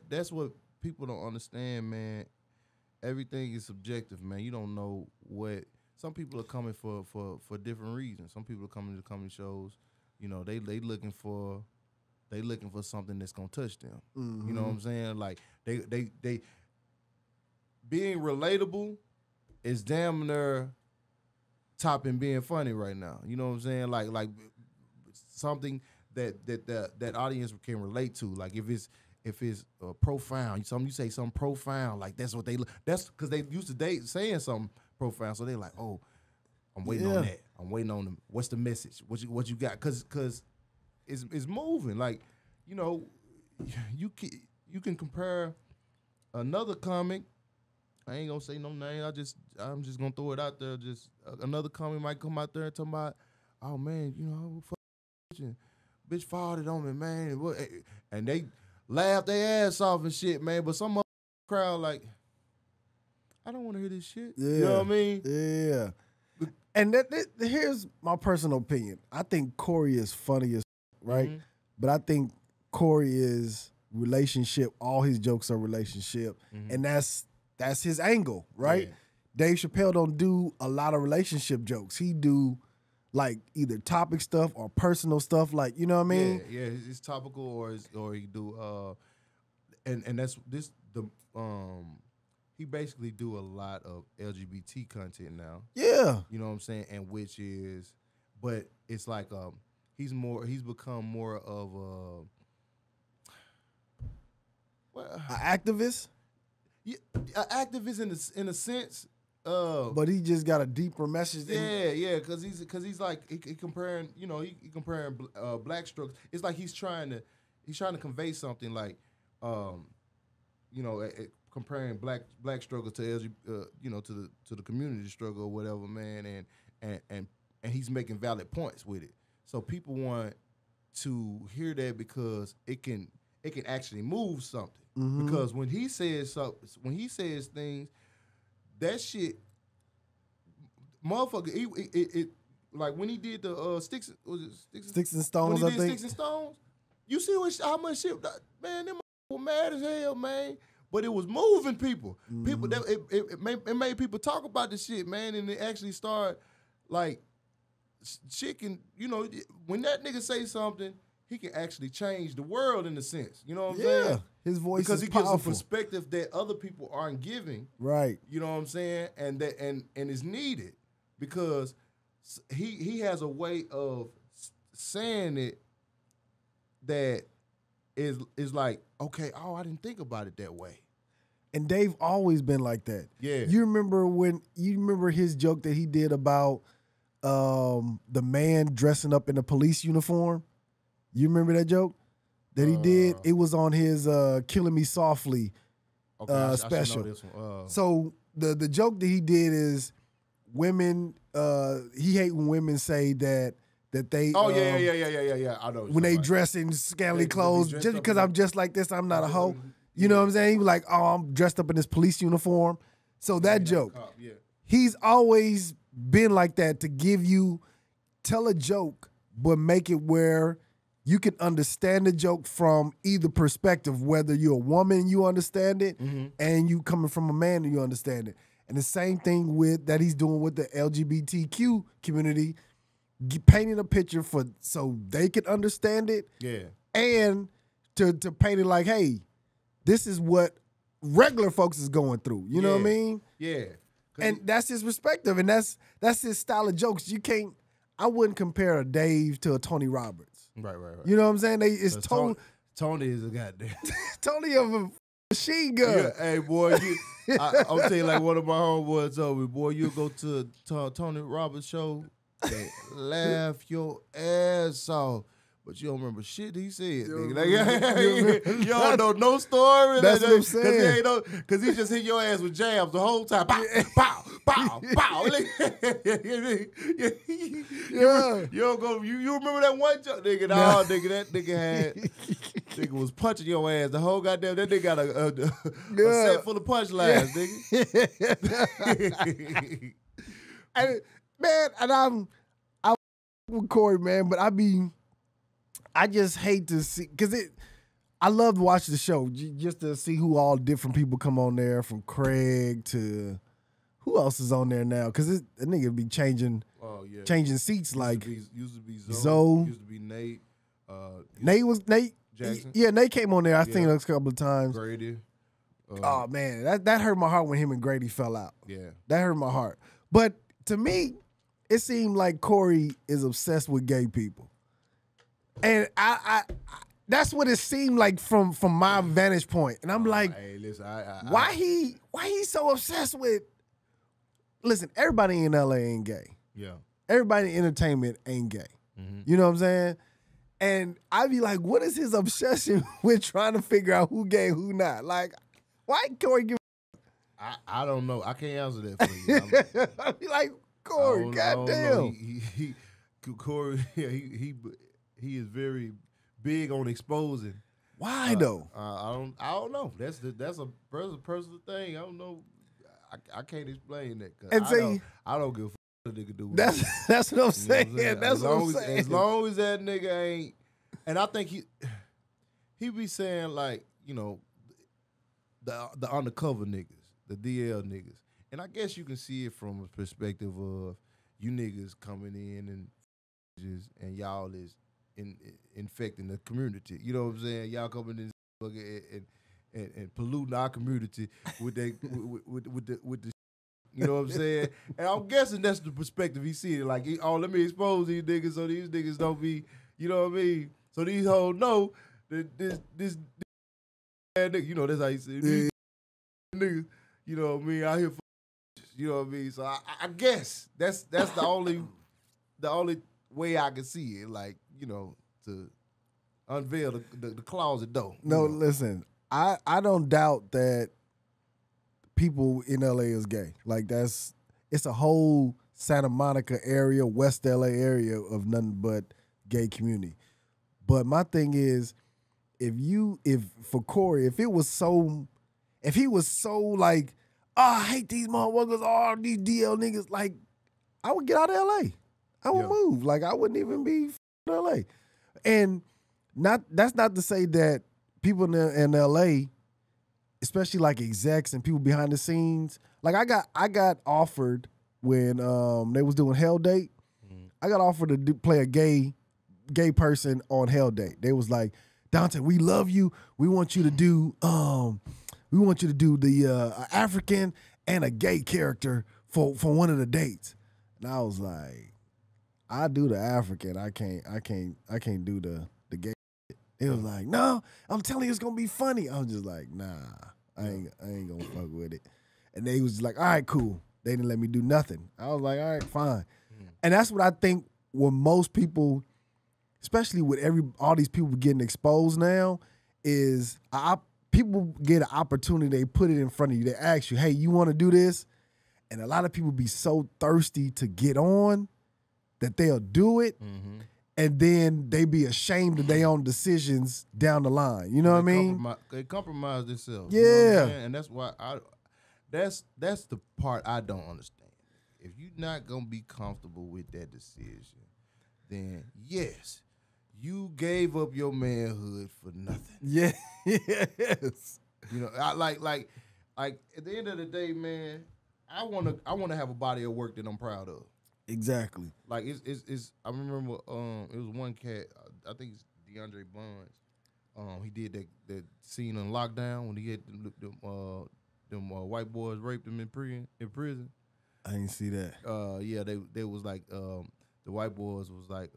That's what people don't understand, man. Everything is subjective, man. You don't know what some people are coming for different reasons. Some people are coming to comedy shows. They looking for they looking for something that's gonna touch them. Mm-hmm. You know what I'm saying? Like they being relatable is damn near topping being funny right now. You know what I'm saying? Like something that audience can relate to. Like if it's profound, you say something profound, like that's what that's because they used to saying something profound, so they like, oh, I'm waiting on that. I'm waiting on them. What's the message? What you got? Cause it's moving. Like, you know, you can compare another comic. I ain't gonna say no name. I'm just gonna throw it out there. Just another comic might come out there and talk about, oh man, you know, bitch farted on me, man, and they laugh their ass off and shit, man. But some crowd like, I don't want to hear this shit. Yeah. You know what I mean? Yeah. And here's my personal opinion. I think Corey is funny as right, Mm-hmm. but I think Corey is relationship. All his jokes are relationship, and that's his angle, right? Yeah. Dave Chappelle don't do a lot of relationship jokes. He do like either topic stuff or personal stuff, like, you know what I mean? Yeah, it's topical or he do and that's this the he basically do a lot of LGBT content now. Yeah. You know what I'm saying? And which is, but it's like he's become more of An activist, an activist in a sense. but he just got a deeper message. Yeah, because he's like he comparing, you know, he comparing black strokes. It's like he's trying to convey something like, you know, comparing black struggle to you know, to the community struggle or whatever, man, and he's making valid points with it. So people want to hear that because it can actually move something. Mm-hmm. Because when he says things, that shit, motherfucker, it like when he did the sticks and stones, when he I did think. Sticks and Stones, you see how much shit, man, them were mad as hell, man. But it was moving people. Mm-hmm. People that it made people talk about the shit, man, and it actually start like shit can, you know, when that nigga say something, he can actually change the world in a sense. You know what I'm saying? His voice because is he gives a powerful. perspective that other people aren't giving. Right. You know what I'm saying? And that and is needed because he has a way of saying it that is like, okay, oh, I didn't think about it that way. And Dave always been like that. Yeah. You remember his joke that he did about the man dressing up in a police uniform? You remember that joke that he did? It was on his Killing Me Softly special. I know this one. So the joke that he did is women, he hate when women say that they yeah. I know. when they dress in scantily clothes, just because I'm just like this, I'm not a hoe. You know what I'm saying? He was like, oh, I'm dressed up in this police uniform. So that joke, he's always been like that, to tell a joke, but make it where you can understand the joke from either perspective, whether you're a woman and you understand it, and you coming from a man and you understand it. And the same thing that he's doing with the LGBTQ community, painting a picture so they can understand it. Yeah. And to paint it like, hey, this is what regular folks is going through. You know what I mean? Yeah. And that's his perspective, and that's his style of jokes. I wouldn't compare a Dave to a Tony Roberts. Right. You know what I'm saying? It's Tony is a goddamn Tony of a machine gun. Yeah, hey boy, I'll tell you like one of my homeboys told me, boy, you go to Tony Roberts show and laugh your ass off. But you don't remember shit he said, nigga. Like, you don't know no story. That's what I'm saying. Because he just hit your ass with jabs the whole time. Pow, pow, pow, pow. Yeah. You don't go. You remember that one joke, nigga? No, nigga, that nigga was punching your ass the whole goddamn. That nigga got a set full of punchlines, nigga. I'm with Corey, man, but I just hate to see, because I love to watch the show just to see who all different people come on there, from Craig to who else is on there now, because the nigga be changing seats. Used to be Zoe. Used to be Nate. Nate Jackson. Yeah, and they came on there. I seen it a couple of times. Grady. Oh man, that hurt my heart when him and Grady fell out. Yeah. That hurt my heart. But to me, it seemed like Corey is obsessed with gay people, and I that's what it seemed like from my vantage point. And I'm like, hey, listen, why he so obsessed with? Listen, everybody in LA ain't gay. Yeah. Everybody in entertainment ain't gay. Mm-hmm. You know what I'm saying? And I'd be like, what is his obsession with trying to figure out who gay and who not? Like, why Corey give? I don't know. I can't answer that for you. I'd be like, Corey, goddamn. Corey, he is very big on exposing. Why though? I don't know. That's a personal thing. I don't know. I can't explain that. And I don't give a fuck what the nigga do. That's what I'm saying. That's what I'm saying. As long as that nigga ain't, and I think he be saying like, you know, the undercover niggas, the DL niggas, and I guess you can see it from a perspective of you niggas coming in and y'all is infecting the community. You know what I'm saying? Y'all coming in and polluting our community with the you know what I'm saying? And I'm guessing that's the perspective he see it. Like, let me expose these niggas so these niggas don't be, you know what I mean? So these hoes know that this nigga, you know, that's how you say it. These niggas, you know what I mean, out here for, you know what I mean? So I guess that's the only way I can see it, like, you know, to unveil the closet door. No, you know? Listen, I don't doubt that people in LA is gay. Like it's a whole Santa Monica area, West LA area of nothing but gay community. But my thing is, for Corey, if he was so like, I hate these motherfuckers, these DL niggas, like, I would get out of LA. I would move. Like, I wouldn't even be in LA. And that's not to say that people in LA, especially like execs and people behind the scenes, like I got offered when they was doing Hell Date. I got offered to play a gay person on Hell Date. They was like, Donte, we love you. We want you to do the African and a gay character for one of the dates. And I was like, I do the African. I can't do the gay. It was like, no, I'm telling you, it's gonna be funny. I was just like, nah, I ain't gonna fuck with it. And they was like, all right, cool. They didn't let me do nothing. I was like, all right, fine. And that's what I think. When most people, especially with all these people getting exposed now, is people get an opportunity. They put it in front of you. They ask you, hey, you want to do this? And a lot of people be so thirsty to get on that they'll do it. Mm-hmm. And then they be ashamed of their own decisions down the line. You know what I mean? They compromise themselves. Yeah. You know what I'm saying? And that's why that's the part I don't understand. If you're not going to be comfortable with that decision, then yes, you gave up your manhood for nothing. Yeah. Yes. You know, I like at the end of the day, man, I wanna have a body of work that I'm proud of. Exactly. Like it's I remember it was one cat, I think it's DeAndre Bonds. He did that scene on Lockdown when he had them white boys raped him in prison. I didn't see that. Yeah, they was like the white boys was like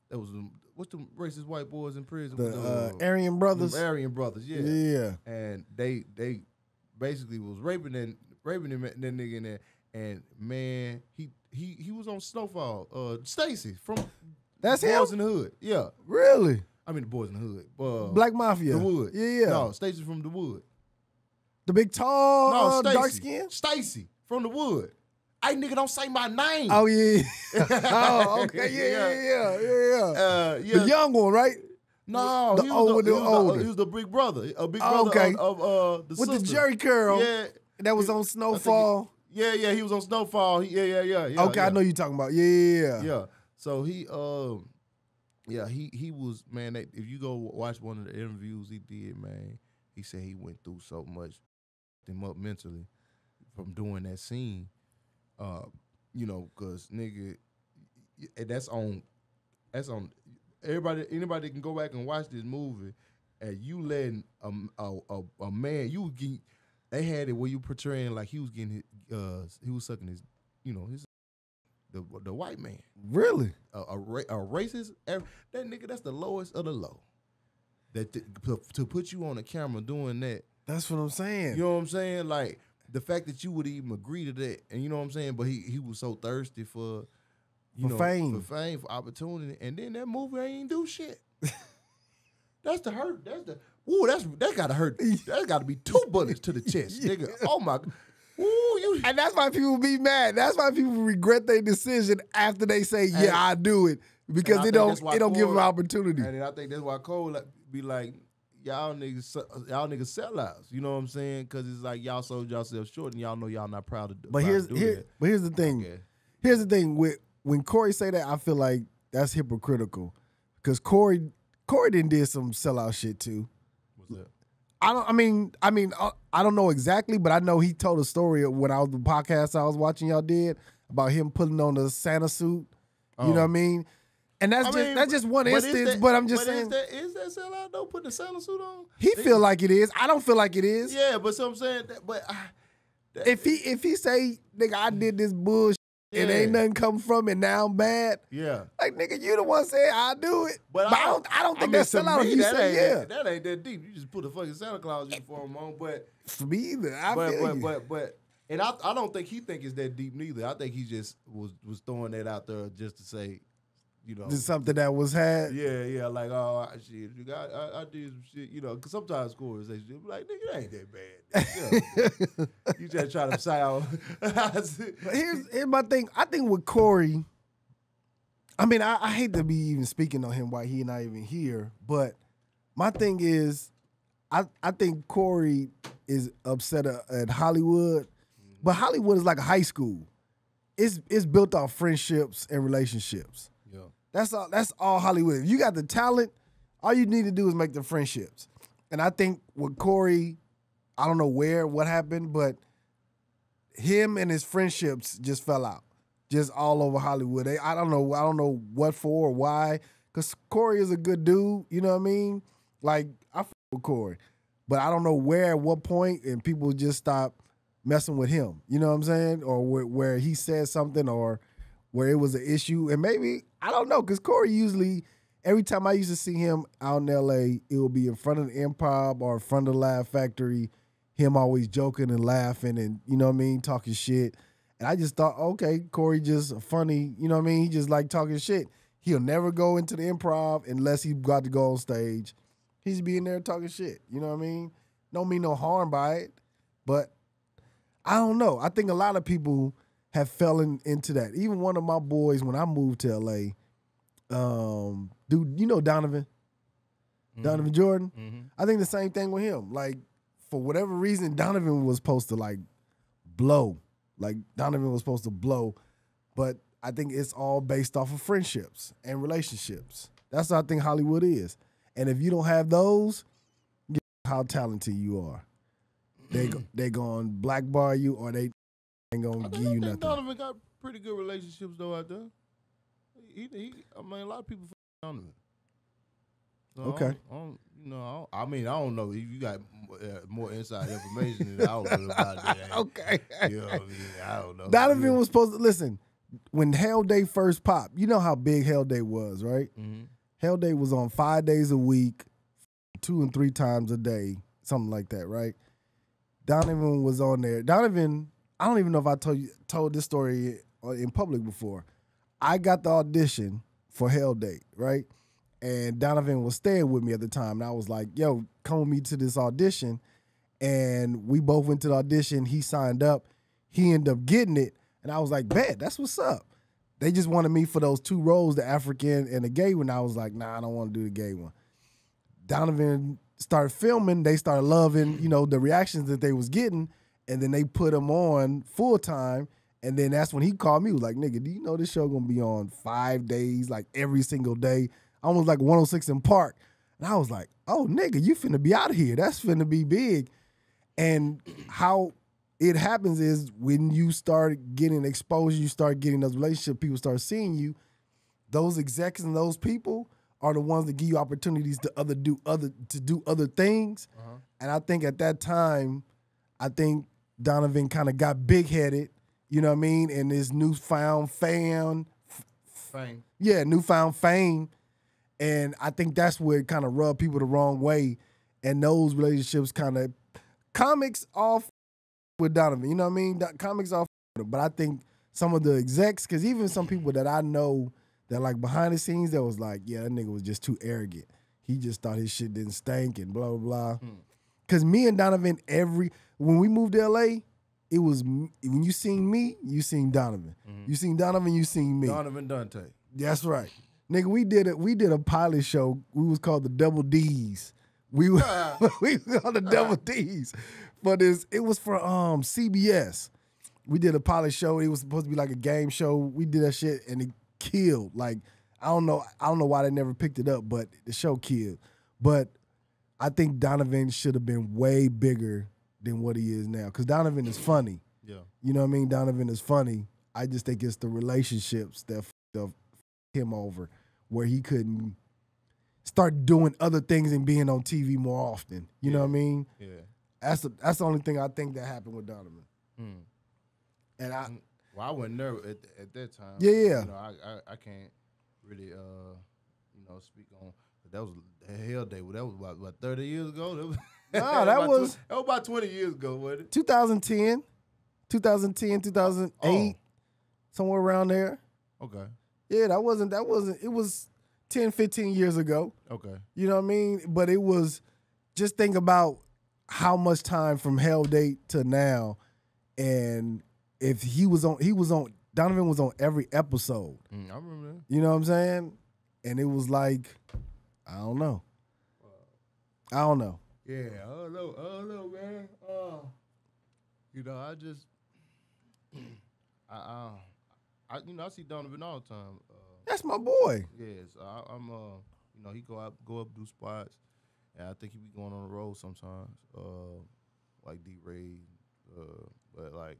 that was what's the racist white boys in prison? The Aryan brothers. Aryan brothers, yeah. Yeah. And they basically was raping him, that nigga in there. And man, he was on Snowfall. Stacy from That's Boys him? in the Hood. Yeah. Really? I mean the Boys in the Hood. Black Mafia. The Wood. Yeah. No, Stacy from the Wood. The big tall, no, dark skin? Stacy from the Wood. Hey, nigga, don't say my name. Oh, yeah. Oh, okay. Yeah. Yeah. The young one, right? No, he was the big brother. A big brother of the with sister. the jerry curl. Yeah. That was on Snowfall. Yeah, he was on Snowfall. Yeah. Okay, I know you're talking about. Yeah. Yeah. So he was, man, if you go watch one of the interviews he did, man, he said he went through so much, him up mentally from doing that scene. You know, cause nigga, that's on anybody can go back and watch this movie, and you letting a man, they had it where you portraying like he was getting he was sucking his, the white man. Really? A racist. That nigga, that's the lowest of the low. That to put you on the camera doing that. That's what I'm saying. You know what I'm saying? Like the fact that you would even agree to that, and you know what I'm saying. But he was so thirsty for fame, for opportunity, and then that movie ain't do shit. That's the hurt. That gotta hurt. That gotta be 2 bullets to the chest, nigga. Oh my. Ooh, and that's why people be mad. That's why people regret their decision after they say, "Yeah, I do it," because it don't give them opportunity. And I think that's why Cole be like, y'all niggas sellouts. You know what I'm saying? Because it's like y'all sold yourself short, and y'all know y'all not proud of. But here's the thing. Okay. Here's the thing with when Corey say that, I feel like that's hypocritical because Corey did some sellout shit too. What's that? I don't know exactly, but I know he told a story when I was the podcast I was watching y'all did about him putting on the Santa suit. You know what I mean? And that's just one instance, but I'm just saying. Is that sellout though? Putting the Santa suit on? He feel like it is. I don't feel like it is. Yeah, but so I'm saying if he say, nigga, I did this bullshit and ain't nothing come from it, now I'm bad. Yeah. Like, nigga, you the one say I do it. But I don't think that's sellout if you say that ain't that deep. You just put a fucking Santa Claus uniform on, but for me either. And I don't think he think it's that deep neither. I think he just was throwing that out there just to say, just something that was had. Yeah, like, oh, shit, I did some shit, because sometimes scores, they just be like, nigga, that ain't that bad. You just try to sound. But here's my thing. I think with Corey, I hate to be even speaking on him while he not even here, but my thing is, I think Corey is upset at Hollywood, but Hollywood is like a high school. It's built off friendships and relationships. Yeah. That's all Hollywood. If you got the talent, all you need to do is make the friendships. And I think with Corey, I don't know what happened, but him and his friendships just fell out. Just all over Hollywood. I don't know what for or why. Because Corey is a good dude, you know what I mean? Like, I fuck with Corey. But I don't know at what point, and people just stop messing with him. You know what I'm saying? Or where he said something or where it was an issue. And maybe, I don't know, because Corey usually, every time I used to see him out in L.A., it would be in front of the Improv or in front of the Laugh Factory, him always joking and laughing and, you know what I mean, talking shit. And I just thought, okay, Corey just funny, you know what I mean? He just like talking shit. He'll never go into the Improv unless he got to go on stage. He's being there talking shit, you know what I mean? Don't mean no harm by it, but I don't know. I think a lot of people have fallen into that. Even one of my boys, when I moved to LA, dude, you know Donovan? Mm-hmm. Donovan Jordan? Mm-hmm. I think the same thing with him. Like, for whatever reason, Donovan was supposed to, like, blow. Like, Donovan was supposed to blow. But I think it's all based off of friendships and relationships. That's what I think Hollywood is. And if you don't have those, how talented you are. They going to blackball you or they ain't going to give you nothing. Donovan got pretty good relationships, though, out there. A lot of people Donovan. So okay. I don't know if you got more inside information than I don't know about that. Okay. You know what I mean? I don't know. Donovan was supposed to, listen, when Hell Day first popped, you know how big Hell Day was, right? Mm-hmm. Hell Day was on 5 days a week, 2 and 3 times a day, something like that, right? Donovan was on there. Donovan, I don't even know if I told this story in public before. I got the audition for Hell Day, right? And Donovan was staying with me at the time. And I was like, yo, come with me to this audition. And we both went to the audition. He signed up. He ended up getting it. And I was like, bet, that's what's up. They just wanted me for those 2 roles, the African and the gay one. I was like, nah, I don't want to do the gay one. Donovan started filming. They started loving, the reactions that they was getting. And then they put him on full time. And then that's when he called me. He was like, nigga, do you know this show going to be on 5 days, like every single day? Almost like 106 in Park. And I was like, oh, nigga, you finna be out of here. That's finna be big. And how it happens is when you start getting exposure, you start getting those relationships, people start seeing you, those execs and those people are the ones that give you opportunities to do other things. And I think at that time, I think Donovan kind of got big headed, you know what I mean, and his newfound fame. Yeah, newfound fame. And I think that's where it kind of rubbed people the wrong way. And those relationships kind of, comics off with Donovan, you know what I mean? Comics off with him. But I think some of the execs, because even some people that I know that like behind the scenes, that was like, yeah, that nigga was just too arrogant. He just thought his shit didn't stink and blah, blah, blah. Because me and Donovan, when we moved to LA, it was, when you seen me, you seen Donovan. You seen Donovan, you seen me. Donovan Donte. That's right. Nigga, we did a pilot show. We was called the Double D's. We were called the Double D's. But it was for CBS. We did a pilot show. It was supposed to be like a game show. We did that shit and it killed. Like, I don't know why they never picked it up, but the show killed. But I think Donovan should have been way bigger than what he is now. Because Donovan is funny. Yeah. You know what I mean? Donovan is funny. I just think it's the relationships that f***ed him over, where he couldn't start doing other things and being on TV more often. You know what I mean? Yeah. That's the only thing I think that happened with Donovan. And I wasn't there at that time. Yeah. You know, I can't really speak on. That was hell day. That was about 30 years ago. That was about 20 years ago, wasn't it? 2010, 2008, somewhere around there. Okay. Yeah, that wasn't. It was 10, 15 years ago. Okay. You know what I mean? But it was, just think about how much time from Hell Date to now, and if Donovan was on every episode. I remember that. You know what I'm saying? And it was like, I don't know. Yeah, I don't know, man. I just, I see Donovan all the time. That's my boy. Yes, I'm. He go up, do spots, and I think he be going on the road sometimes, like D-Ray, but like,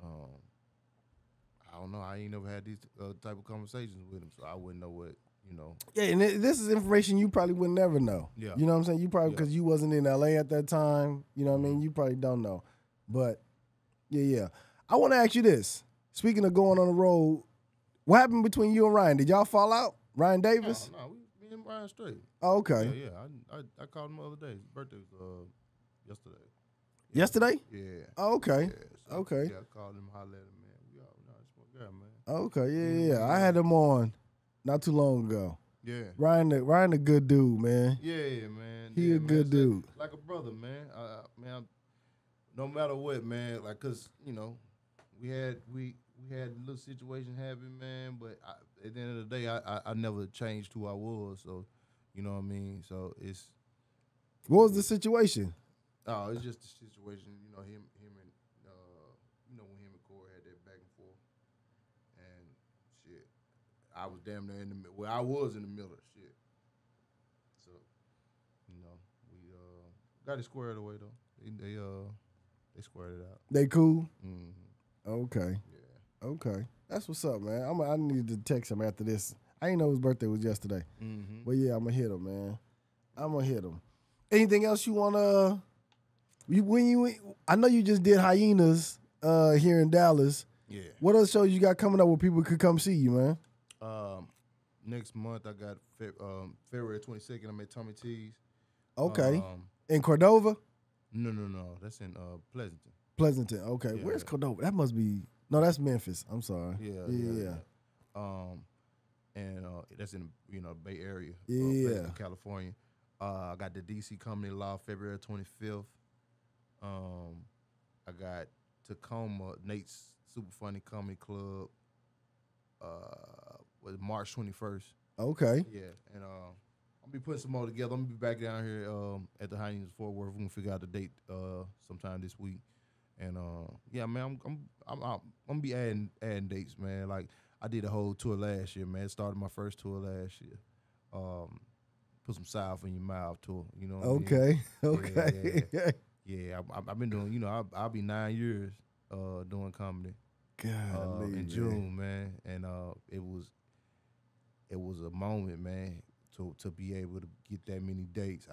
I don't know. I ain't never had these type of conversations with him, so I wouldn't know what. Yeah, and this is information you probably would never know. Yeah. You know what I'm saying? You probably, because you wasn't in LA at that time, you know what I mean? You probably don't know. But, yeah. I want to ask you this. Speaking of going on the road, what happened between you and Ryan? Did y'all fall out? Ryan Davis? No, me and Ryan straight. Oh, okay. Yeah. I called him the other day. His birthday was yesterday. Yeah. Yesterday? Yeah. Oh, okay. Yeah, so, okay. Yeah, I called him, hollered at him, man. We all know it's my guy, man. Okay, yeah. I had him on not too long ago. Yeah. Ryan a good dude, man. Yeah, man. He a good dude. Like a brother, man. Man, no matter what, man. Like, cause we had a little situation happen, man. But at the end of the day, I never changed who I was. So, you know what I mean. So it's. What was the situation? Oh, it's just the situation. Him and when him and Corey had that back and forth, and shit. I was damn near in the middle. Well, I was in the middle of shit. So, we got it squared away though. They squared it out. They cool? Mm-hmm. Okay. Yeah. Okay. That's what's up, man. I need to text him after this. I didn't know his birthday was yesterday. Mm-hmm. But yeah, I'm gonna hit him, man. I'm gonna hit him. Anything else you wanna? I know you just did Hyenas here in Dallas. Yeah. What other shows you got coming up where people could come see you, man? Next month I got February 22nd. I'm at Tommy T's. Okay. In Cordova? No. That's in Pleasanton. Pleasanton. Okay. Yeah. Where's Cordova? That must be. No, that's Memphis. I'm sorry. Yeah. And that's in Bay Area. Yeah. Pleasanton, California. I got the DC Comedy Law February 25th. I got Tacoma Nate's Super Funny Comedy Club. Was March 21st. Okay. Yeah, and I'll be putting some more together. I'm gonna be back down here at the Hyenas Fort Worth. We're gonna figure out the date sometime this week. And yeah, man, I'm gonna be adding dates, man. Like I did a whole tour last year, man. Started my first tour last year. Put some south in your mouth tour. You know. What I mean? Okay. Yeah, I've been doing. I'll be 9 years doing comedy. God, in June, man, and it was it was a moment, man, to be able to get that many dates.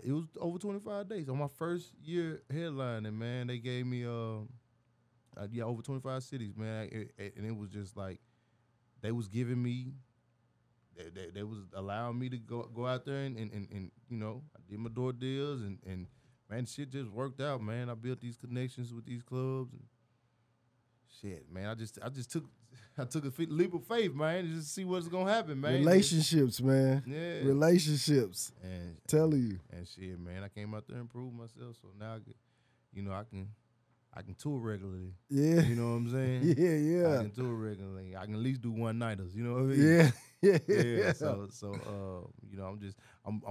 It was over 25 dates on my first year headlining, man. They gave me over 25 cities, man, and it was just like they was giving me. They was allowing me to go out there and you know, I did my door deals and man, shit just worked out, man. I built these connections with these clubs and shit, man. I just took a leap of faith, man, just to see what's gonna happen, man. Relationships, man. Yeah. Relationships. And telling you. And shit, man. I came out there and proved myself, so now I can tour regularly. Yeah. You know what I'm saying? Yeah. I can tour regularly. I can at least do one-nighters. You know what I mean? Yeah. So you know, I'm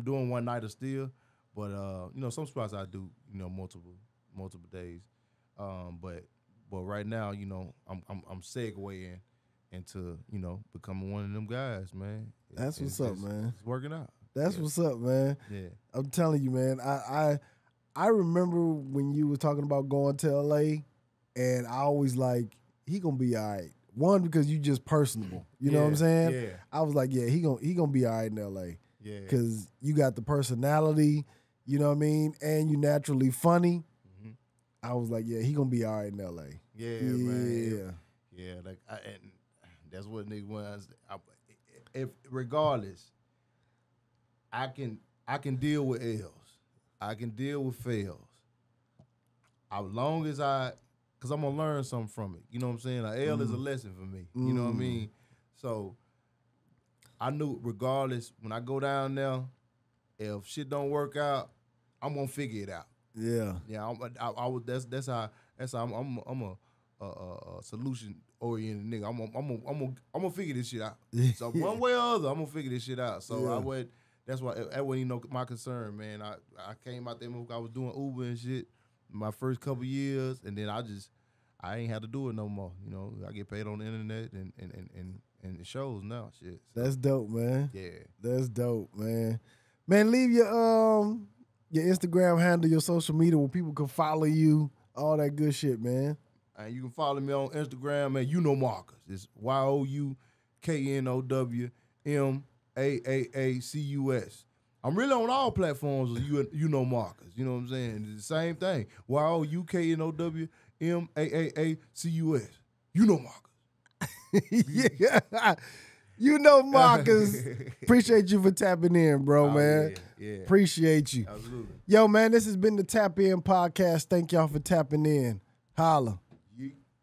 doing one-nighter still, but you know, some spots I do, you know, multiple days. But right now, you know, I'm segueing into, you know, becoming one of them guys, man. That's what's up, man. It's working out. That's what's up, man. Yeah. I'm telling you, man. I remember when you were talking about going to LA, and I always like, he gonna be all right. One, because you just personable. You know what I'm saying? Yeah. I was like, yeah, he gonna be all right in LA. Yeah. Because you got the personality, you know what I mean? And you naturally funny. Mm-hmm. I was like, yeah, he gonna be all right in LA. Yeah, man. Yeah, like, and that's what niggas was. If regardless, I can deal with L's. I can deal with fails. As long as because I'm gonna learn something from it. You know what I'm saying? An L is a lesson for me. You know what I mean? So I knew regardless, when I go down there, if shit don't work out, I'm gonna figure it out. Yeah. Yeah. That's how I'm a solution oriented nigga. I'm gonna figure this shit out. So one way or other, I'm gonna figure this shit out. So that's why that wasn't, you know, my concern, man. I came out there, I was doing Uber and shit my first couple years, and then I ain't had to do it no more. You know, I get paid on the internet and it shows now. Shit. So, that's dope, man. Yeah. That's dope, man. Man, leave your Instagram handle, your social media where people can follow you, all that good shit, man. And you can follow me on Instagram at Marcus. It's YOUKNOWMAAACUS. I'm really on all platforms of Marcus. You know what I'm saying? It's the same thing. YOUKNOWMAAACUS. Marcus. Yeah. Marcus. Appreciate you for tapping in, bro, man. Yeah. Appreciate you. Absolutely. Yo, man, this has been the Tap In Podcast. Thank y'all for tapping in. Holla.